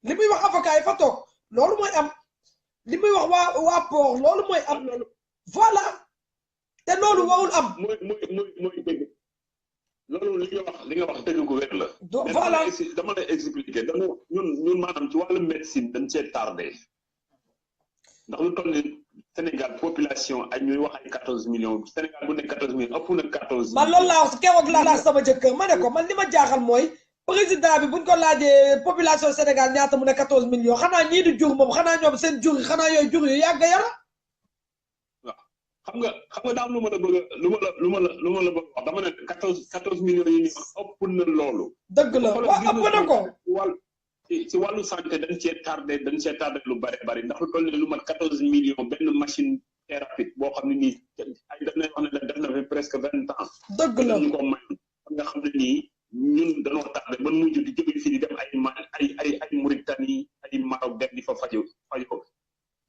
li muy wax avocat yi fa toog loolu mooy am li muy wax waa port loolu mooy am voilà te loolu warul am. mooy dëgg loolu li nga wax dëgg gu wér la. voilà dama lay expliquer ñun maanaam ci wàllu médecine dañ see tardé ndax lu toll ni Sénégal population ay ñuy wax ay 14 millions Sénégal bu nekk 14 millions ëpp na 14. man loolu laa wax keroog laa sama jëkkër ma ne ko man li ma jaaxal mooy président bi buñ ko laajee population Sénégal ñaata mu ne 14 millions xanaa ñii di jur moom xanaa ñoom seen jur yi xanaa yooyu jur yu yàgg yara. xam nga daam lu ma la bëgg wax dama ne 14 millions yi nii ëpp na loolu. dëgg la waaw ëpp na ko. ci wàllu santé dañ cee tardé lu bari ndax lu toll ne lu mat 14 millions benn machine thérapeutique boo xam ne nii ay daf nañ wax ne def na fi presque 20 ans. dëgg la ñu ko may nga xam ne nii ñun dañoo tardé ba mujj di jóge fii di dem ay Mauritanie ay Maroc dem di fa faju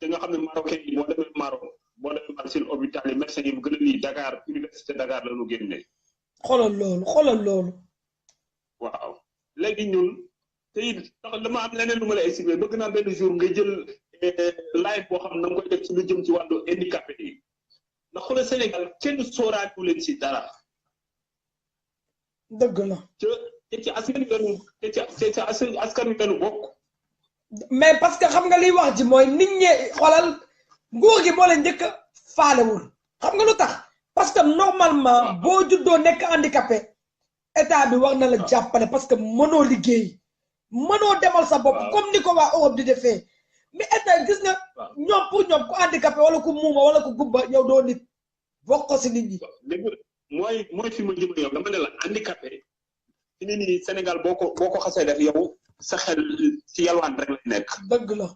te nga xam ne Marocain yi boo demee Maroc boo demee Marseille hôpital yi médecin yi bu gën a nii Dakar université Dakar la ñu génnee. xoolal loolu. waaw léegi ñun te it dama am leneen lu ma lay expliqué bëgg naa benn jour nga jël live boo xam ne da nga koy def ci lu jëm ci wàllu handicapé yi ndax xoolal Sénégal kenn sóoraatu leen si dara. dëgg la. te ci askan wi lañu bokk. mais parce que xam nga liy wax ji mooy nit ñi xoolal nguur gi moo leen njëkk a faalewul xam nga lu tax parce que normalement boo juddoo nekk handicapé état bi war na la jàppale parce que mënoo liggéey mënoo demal sa bopp comme ni ko waa Europe di defee mais état gis nga ñoom pour ñoom ku handicapé wala ku muuma wala ku gubba yow doo nit bokk ko si nit ñi. mooy fi ma jëm yow dama ne la handicapé fi ni nii Sénégal boo ko xasee def yow sa xel ci yalwaan rek la nekk. dëgg la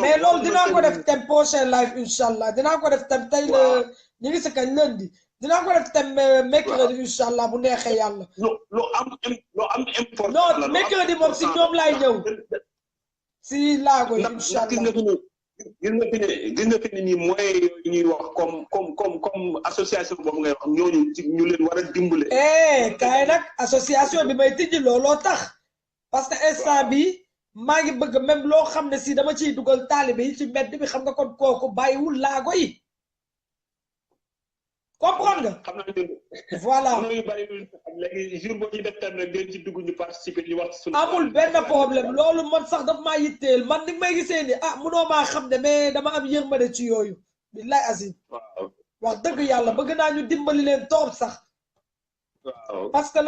mais loolu dinaa ko def thème prochain live incha allah dinaa ko def thème tey la ñu ngi si kañ lundi dinaa ko def thème mercredi incha allah bu neexee yàlla. loo am important. non mercredi moom si ñoom laay ñëw si laago yi incha allah. gis nga fi ne nii moyens yooyu ñuy wax comme association boobu ngay wax ñooñu ñu leen war a dimbale. kaay nag association bi may tijji looloo tax parce que instant bi maa ngi bëgg même loo xam ne si dama ciy dugal taalibe yi ci mbedd bi xam nga kon kooku bàyyiwul laago yi comprendre nga. xam naa voilà léegi jour boo ñuy def tam rek ngeen ci dugg ñu participer ñu wax suñu. amul benn problème loolu man sax daf maa yitteel man ni may gisee ni munoo maa xam ne mais dama am yërmande ci yooyu billaay azim wax dëgg yàlla bëgg naa ñu dimbali leen torop sax parce que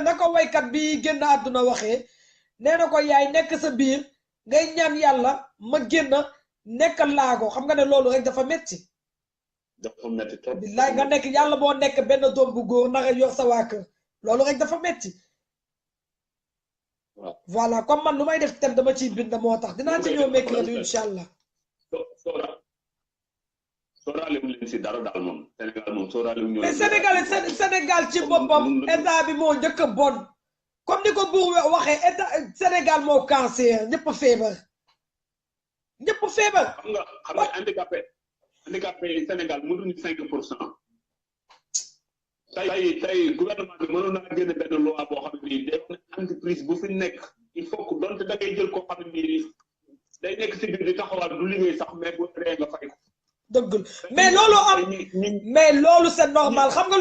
la ko waykat bi génn àdduna waxee nee na ko yaay nekk sa biir ngay ñaan yàlla ma génn nekk laago xam nga ne loolu rek dafa metti dafa metti trop billaay nga nekk yàlla boo nekk benn doom bu góor naka yor sa waa kër loolu rek dafa metti voilà comme man lu may def thème dama ciy bind moo tax dinaa ci ñëw mercredi incha allah. sóoraale wu leen si dara daal moom Sénégal moom sóoraale wu ñu. mais Sénégal ci boppam état bi moo njëkk a bon comme ni ko buur waxee état Sénégal moo cancer ñëpp feebar. xam nga handicapé Sénégal mënuñu 5%. tey gouvernement bi mënoon naa génne benn loi boo xam ne nii day entreprise bu fi nekk il faut que donte da ngay jël koo xam ne nii day nekk si biir di taxawal du liggéey sax mais bu dee nga fay ko. dëgg mais loolu am mais loolu c'est normal xam nga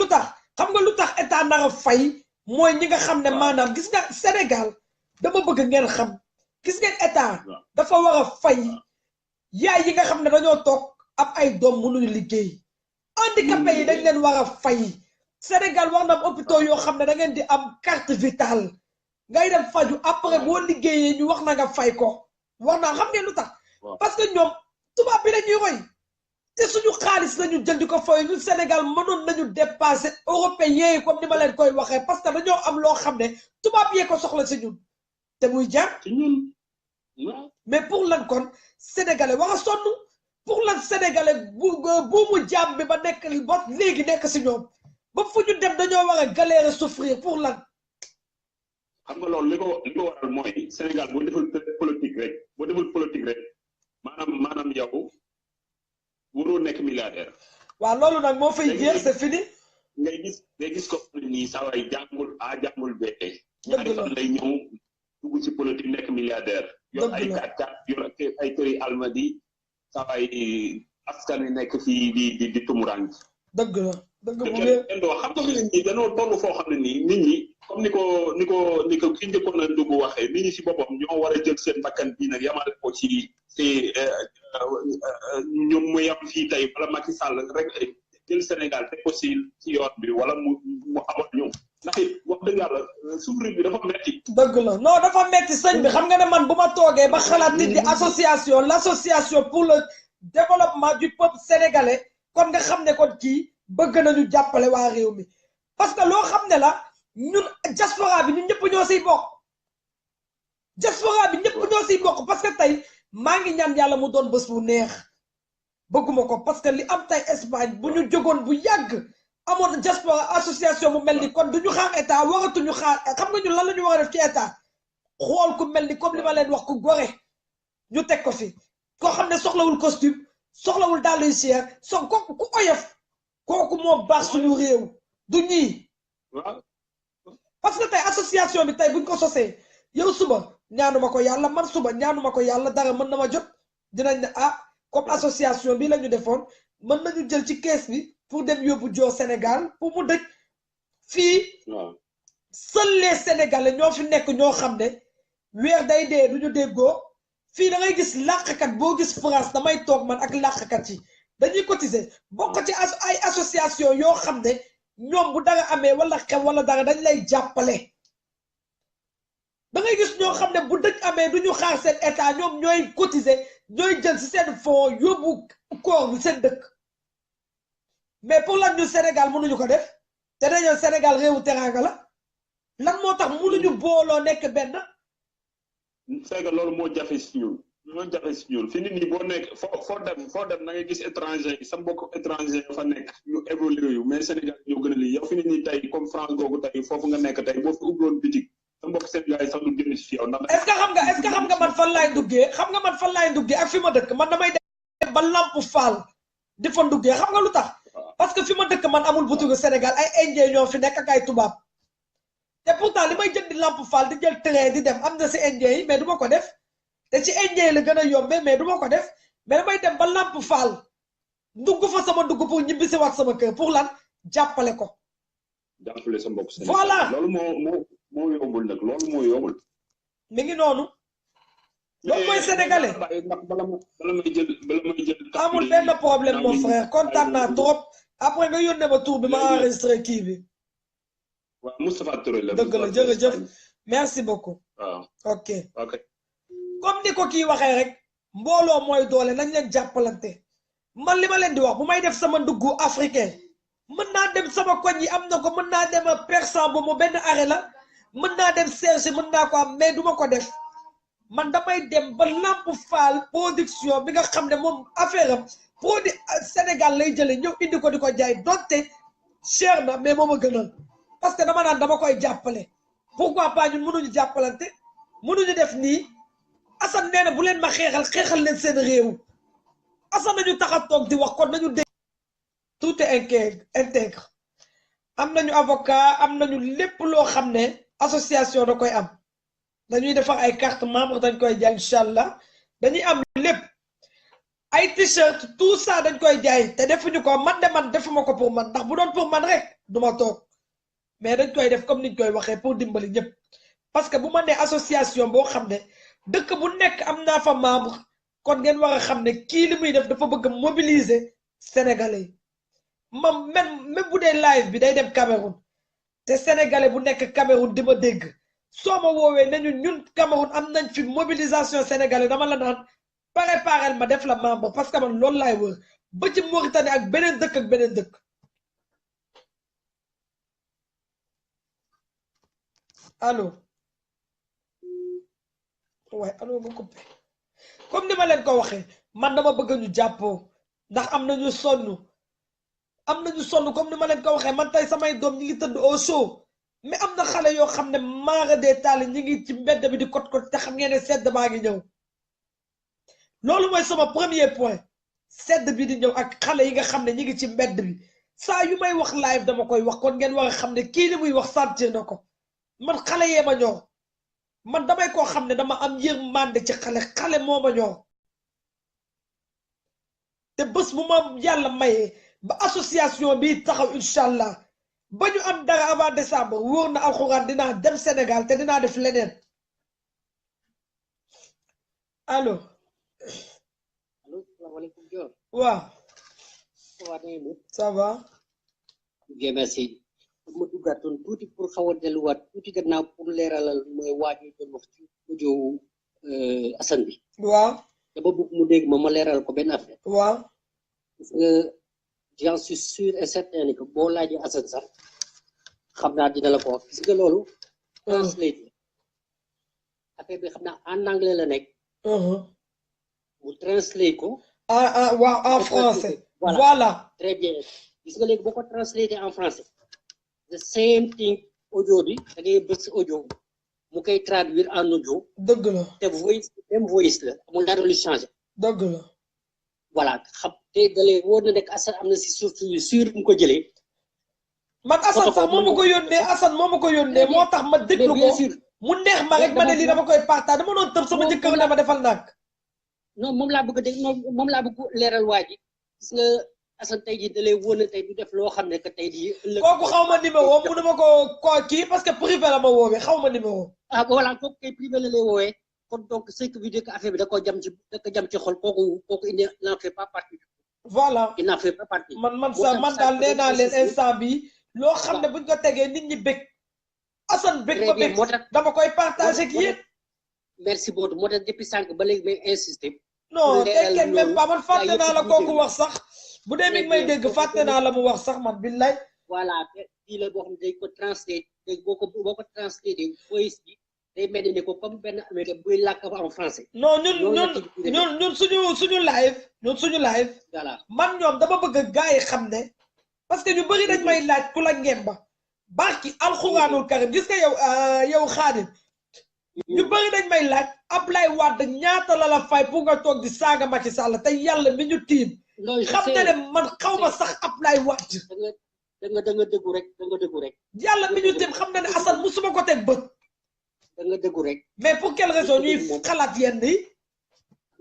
lu tax état nar a fay mooy ñi nga xam ne maanaam gis nga Sénégal dama bëgg ngeen xam gis ngeen état dafa war a fay yaay yi nga xam ne dañoo toog ab ay doom mënuñu liggéey handicapé yi dañ leen war a fay. Sénégal war na am hôpitaux yoo xam ne da ngeen di am carte vitale ngay dem faju après boo liggéeyee ñu wax na nga fay ko war naa xam ngeen lu tax parce que ñoom tubaab bi lañuy roy te suñu xaalis lañu jël di ko fay ñun Sénégal mënoon nañu dépasser européens yi comme ni ma leen koy waxee parce que dañoo am loo xam ne tubaab yee ko soxla si ñun te muy jaar mais pour lan kon sénégalais war a sonn pour lan sénégalais bu mu jaam bi ba nekk ba léegi nekk si ñoom ba fu ñu dem dañoo war a galérer souffrir pour lan. xam nga loolu li ko waral mooy Sénégal boo deful politique rek maanaam yow waroo nekk milliardaire. waaw loolu nag moo fay jeex c'est fini. ngay gis ko nii saa waay jàngul bee. dëgg la ñaari fan lay ñëw dugg ci politique nekk milliardaire. yor ay 4x4 yor ay këri almadi saa waay askan wi nekk fii di tumuraan. dëgg la. dëgg bu xam nga nit ñi dañoo toll foo xam ne nii nit ñi comme ni ko ki njëkkoon a dugg waxee nit ñi si boppam ñoo war a jël seen bakkan bii nag yamale ko ci ñoom mu yam fii tey wala Macky Sall rek jël Sénégal teg ko ci yoon bi wala mu amoon ñoom ndax it wax dëgg yàlla souffrir bi dafa metti. dëgg la non dafa metti sëñ bi xam nga ne man bu ma toogee ba xalaat nit di l'association pour le développement du peuple sénégalais kon nga xam ne kon kii bëgg nañu jàppale waa réew mi parce que loo xam ne la ñun diaspora bi ñun ñëpp ñoo siy bokk parce que tey maa ngi ñaan yàlla mu doon bés bu neex bëgguma ko parce que li am tey Espagne bu ñu jógoon bu yàgg amoon diaspora association bu mel ni kon duñu xaar état waratuñu xaar xam nga ñun lan la ñu war a def ci état xool ku mel ni comme li ma leen wax ku gore ñu teg ko fi koo xam ne soxlawul costume soxlawul dàll yu cher ku oyof kooku moo baax suñu réew du ñii parce que tey association bi tey buñ ko sosee yow suba ñaanuma ko yàlla man suba ñaanuma ko yàlla dara mën na ma jot dinañ ne comme association bi la ñu defoon mën nañu jël ci kees bi pour dem yóbbu joo Sénégal pour mu dëj fii seuls les Sénégalais ñoo fi nekk ñoo xam ne weer day dee du ñu déggoo fii da ngay gis làqkat boo gis France damay toog man ak làqkat yi dañuy cotiser bokk ci ay association yoo xam ne ñoom bu dara amee wala xew wala dara dañ lay jàppale da ngay gis ñoo xam ne bu dëj amee du ñu xaar seen état ñoom ñooy cotiser ñooy jël si seen fonds yóbbu koor bi seen dëkk mais pour lan ñu Sénégal mënuñu ko def te dañoo Sénégal réewu teraanga la lan moo tax mënuñu booloo nekk benn. c'est que loolu moo jafe si ñun fi nit ñi boo nekk foo dem na ngay gis étranger yi sa mbokk étranger fa nekk ñu évolué yu mais Sénégal ñoo gën a lii yow fi nit ñi tey comme France googu tey foofu nga nekk tey boo fi ubbiwoon bitik sa mbokk Sénégal yi sax du génn si yow ndax. est-ce que xam nga man fan laay duggee ak fi ma dëkk man damay dem ba Lamp Fall di fa duggee xam nga lu tax parce que fi ma dëkk man amul boutique Sénégal ay indien ñoo fi nekk ak ay tubaab te pourtant li may jënd Lamp Fall di jël train di dem am na si indien yi mais du ma ko def te ci indien yi la gën a yombee mais du ma ko def mais damay dem ba Lamp Fall dugg fa sama dugg pour ñibbi si waat sama kër pour lan jàppale ko. jàppale sa mbokk Sénégal voilà loolu moo yombul nag loolu moo yombul. mi ngi noonu. loolu mooy sénégalais. bala may jël. amul benn problème mon frère kontaan naa trop après nga yónnee ma tour bi ma enregistré kii bi. waaw Moustapha Touré la. dëgg la jërëjëf merci beaucoup. waaw ok comme ni ko kii waxee rek mbooloo mooy doole nañ leen jàppalante man li ma leen di wax bu may def sama nduggu africain mën naa dem sama koñ yi am na ko mën naa dem persan bu mu benn arrêt la mën naa dem Serge mën naa ko am mais duma ko def man damay dem ba Lamp Fall production bi nga xam ne moom affaire am produit Sénégal lay jële ñëw indi ko di ko jaay donte cher na mais moom a gënal parce que dama naan dama koy jàppale pourquoi pas ñun mënuñu jàppalante mënuñu def nii Assane nee na bu leen ma xeexal leen seen réew Assane nañu tax a toog di wax kon nañu dégg tout est intègre am nañu avocat am nañu lépp loo xam ne association da koy am dañuy defar ay carte membre dañ koy jaay incha allah dañuy am lépp ay t-shirt tout ça dañ koy jaay te defuñu ko man defuma ko pour man ndax bu doon pour man rek duma toog mais dañ koy def comme niñ koy waxee pour dimbali ñëpp parce que bu ma nee association boo xam ne dëkk bu nekk am naa fa membre kon ngeen war a xam ne kii li muy def dafa bëgg mobiliser sénégalais yi même bu dee live bi day dem Cameroun te sénégalais bu nekk Cameroun di ma dégg soo ma woowee nañu ñun Cameroun am nañ fi mobilisation sénégalais dama la naan préparel ma def la membre parce que man loolu laay wër ba ci Mauritanie ak beneen dëkk allo waaye allo ma coupé comme ni ma leen ko waxee man dama bëgg ñu jàppoo ndax am nañu sonn comme ni ma leen ko waxee man tey samay doom ñi ngi tëdd au chaud mais am na xale yoo xam ne maara dee taali ñi ngi ci mbedd bi di kot te xam ngeen ne sedd baa ngi ñëw loolu mooy sama premier point sedd bi di ñëw ak xale yi nga xam ne ñi ngi ci mbedd bi saa yu may wax live dama koy wax kon ngeen war a xam ne kii li muy wax sentir na ko man xale yee ma ñor man damay koo xam ne dama am yërmande ci xale moo ma ñor te bés bu ma yàlla mayee ba association bi taxaw incha allah ba ñu am dara avant décembre wóor na alxuraan dinaa dem Sénégal te dinaa def leneen allo. allo salaamaaleykum Dior. waaw. ça va. bien merci. ma duggaatoon tuuti pour xaw a delluwaat tuuti gannaaw pour leeralal mooy waajoo doon wax ci audio Assane bi. waaw. dama bëgg mu dégg ma leeral ko benn affaire. waaw. parce que j'en suis sûr et certain ni que boo laajee Assane sax xam naa dina la ko wax gis nga loolu. translate affaire bi xam naa en anglais la nekk. mu translate ko. waaw en français. voilà. très bien gis nga léegi boo ko translate en français. the same thing audio bi da ngay bës audio mu koy traduire en audio. dëgg la te même voice la amul dara lu changé. dëgg la. voilà xam te dalee wóor na nekk Assane am na si surtout yu sûr mu ko jëlee. man Assane sax moo ma ko yónnee Assane moo ma ko yónnee moo tax ma déglu ko mu neex ma rek ma ne lii dama koy partage dama doon tëb sama jëkkër ne ma defal nag. non moom laa bëgg a dégg moom laa bëgg leeral waa ji gis nga Assane tey jii da lay wóor ne tey du def loo xam ne que tey jii ëllëg kooku xaw ma numéro mënuma ko kii parce que privé la ma woowee xaw ma numéro ah voilà kooku kay privé la lay woowee kon donc ce qui veut dire que affaire bi da ko jam ci xol kooku il n'en fait pas partie voilà il n'en fait pas partie man daal nee naa leen instant bi loo xam ne buñ ko tegee nit ñi bëgg Assane bëgg ba bëgg dama koy partager ak yéen merci beaucoup moo tax depuis sànq ba léegi may insister non tekkeen même pas man fàtte naa la kooku wax sax bu dee mi ngi may dégg fàtte naa la mu wax sax man billaay voilà fii la boo xam ne day ko translate boo ko translate voice bi day mel ni ko comme benn américain buy làkk en français non ñun suñu live voilà man ñoom dama bëgg gars yi xam ne parce que ñu bëri dañ may laaj ku la ngemba barki alxuraanul karim gis nga yow Xaadim ñu bëri dañ may laaj Ablaye Wade ñaata la fay pour nga toog di saaga Macky Sall te yàlla mi ñu tiim xam na ne man xaw ma sax Ablaye Wade da nga dëggu rek yàlla mi ñu tiim xam na ne Assane musuma ko teg bët da nga dëggu rek mais pour quelle raison ñuy xalaat yenn yi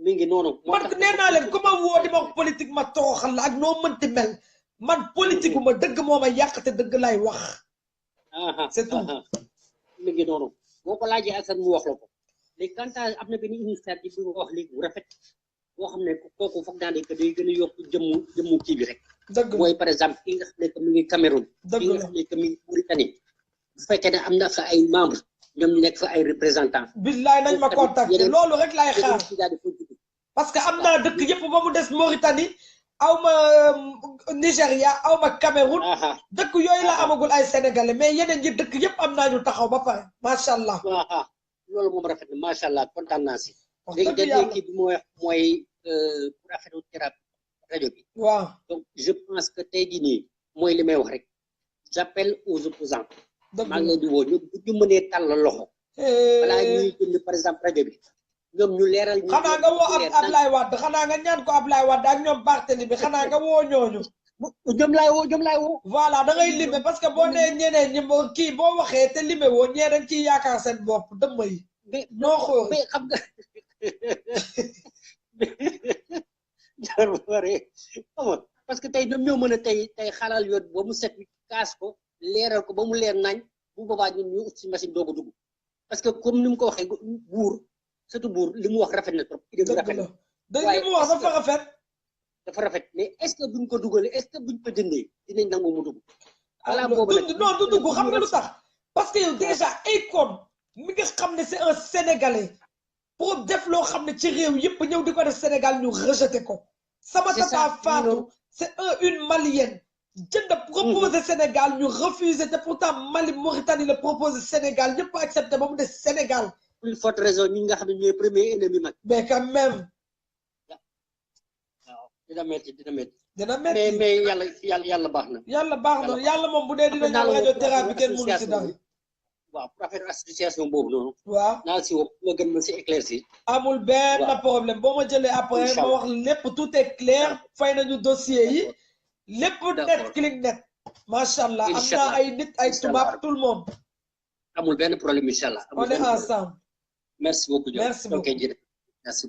mi ngi noonu man nee naa leen ku ma woo di ma wax politique ma tooxal la ak noo mënti mel man politique bu ma dëgg moo ma yàq te dëgg lay wax c'est tout mi ngi noonu boo ko laajee Assane mu wax la ko léegi quant à am na benn initiative bi nga wax léegi bu rafet boo xam ne kooku foog naa ne que day gën a yokk jëmmu kii bi rek mooy par exemple ki nga xam ne que mi ngi Cameroun ki nga xam ne que mi ngi Mauritanie bu fekkee ne am na fa ay membres ñoom ñu nekk fa ay représentants billaay nañ ma contacter loolu rek laay xaar parce que am naa dëkk yëpp ba mu des Mauritanie aw ma Nigéria aw ma Cameroun dëkk yooyu la amagul ay sénégalais mais yeneen yi dëkk yëpp am naa ñu taxaw ba pare macha allah loolu moom rafet na macha allah kontaan naa si léegi dernier kii bi mooy pour affaire thérapie rajo bi waaw donc je pense que tey jii nii mooy li may wax rek j'appelle aux opposants maa ngi leen di woo ñoom bu ñu mënee tàll loxo balaa ñuy jënd par exemple rajo bi ñoom ñu leeral ñu xanaa nga woo Ablaye Wade xanaa nga ñaan ko Ablaye Wade ak ñoom Barthélémy bi xanaa nga woo ñooñu ñoom laay woo voilà da ngay limé parce que boo nee ñeneen ñi kii boo waxee te limé woo ñee dañ ciy yaakaar seen bopp dëmm yi noo xool mais xam nga jar bare xam parce que tey ñoom ñoo mën a tey xalal yoon ba mu set kaas ko leeral ko ba mu leer nañ bu boobaa ñun ñu ut si machine doog a dugg parce que comme ni mu ko waxee buur surtout buur li mu wax rafet na trop idée bu rafet na li mu wax dafa rafet mais est-ce que buñ ko dugalee est-ce que buñ ko jëndee dinañ nangu mu dugg voilà boobu nag non du dugg xam nga lu tax parce que yow déjà Akon mi nga xam ne c'est un Sénégalais pour def loo xam ne ci réew yëpp ñëw di ko def Sénégal ñu rejeté ko sama tata Fatou c'est une malienne jënd proposé Sénégal ñu refusé te pourtant Mali Mauritanie la proposé Sénégal ñëpp accepté ba mu des Sénégal plus forte raison ñi nga xam ne ñooy premier ennemi nag mais quand même waaw dina métti mais yàlla baax na yàlla moom bu dee dina ñaan radiothérapie kenn mënu si dara waaw pour affaire association boobu noonu waaw naa si woo nga gën ma si éclairci amul benn problème boo ma jëlee après ma wax lépp tout est clair fay nañu dossier yi lépp net clic net macha allah am naa ay nit ay tubaab tout le monde amul benn problème incha allah on est ensemble merci beaucoup merci beaucoup merci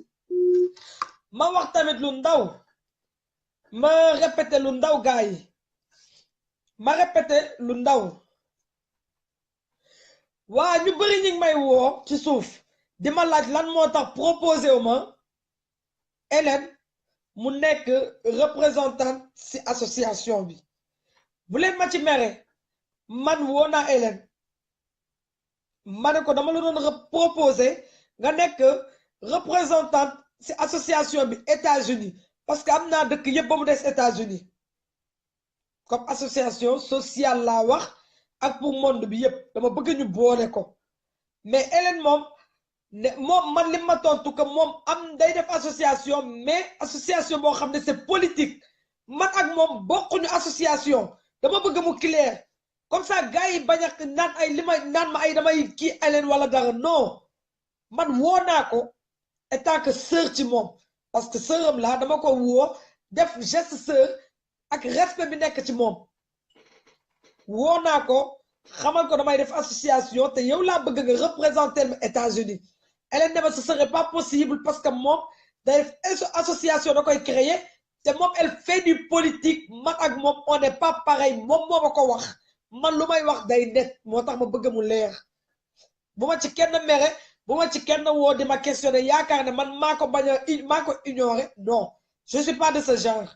ma wax tamit lu ndaw ma répété lu ndaw gars yi ma répété lu ndaw waa ñu bëri ñu ngi may woo ci suuf di ma laaj lan moo tax proposé wu ma Hélène mu nekk représentante ci association bi bu leen ma ci mere man woo naa Hélène ma ne ko dama la doon proposé nga nekk représentante ci association bi États-Unis parce que am naa dëkk yëpp ba mu des États-Unis comme association sociale laa wax ak pour monde bi yëpp dama bëgg ñu boole ko mais Hélène moom ne moom man li ma tontu que moom am day def association mais association boo xam ne c'est politique man ak moom bokkuñu association dama bëgg mu clair comme ça gars yi bañ a naan ay li may naan ma ay damay kii Hélène wala dara non man woo naa ko étant que sœur ci moom parce que sœuram laa dama ko woo def geste sœur ak respect bi nekk ci moom woo naa ko xamal ko damay def association te yow laa bëgg nga représenter ma États-Unis Hélène ne ma ce serait pas possible parce que moom day def association da koy créer te moom elle fait du politique man ak moom on n'est pas pareil moom moo ma ko wax man lu may wax day net moo tax ma bëgg mu leer bu ma ci kenn mere bu ma ci kenn woo di ma questionner yaakaar ne man maa ko bañ a maa ko ignorer non je suis pas de ce genre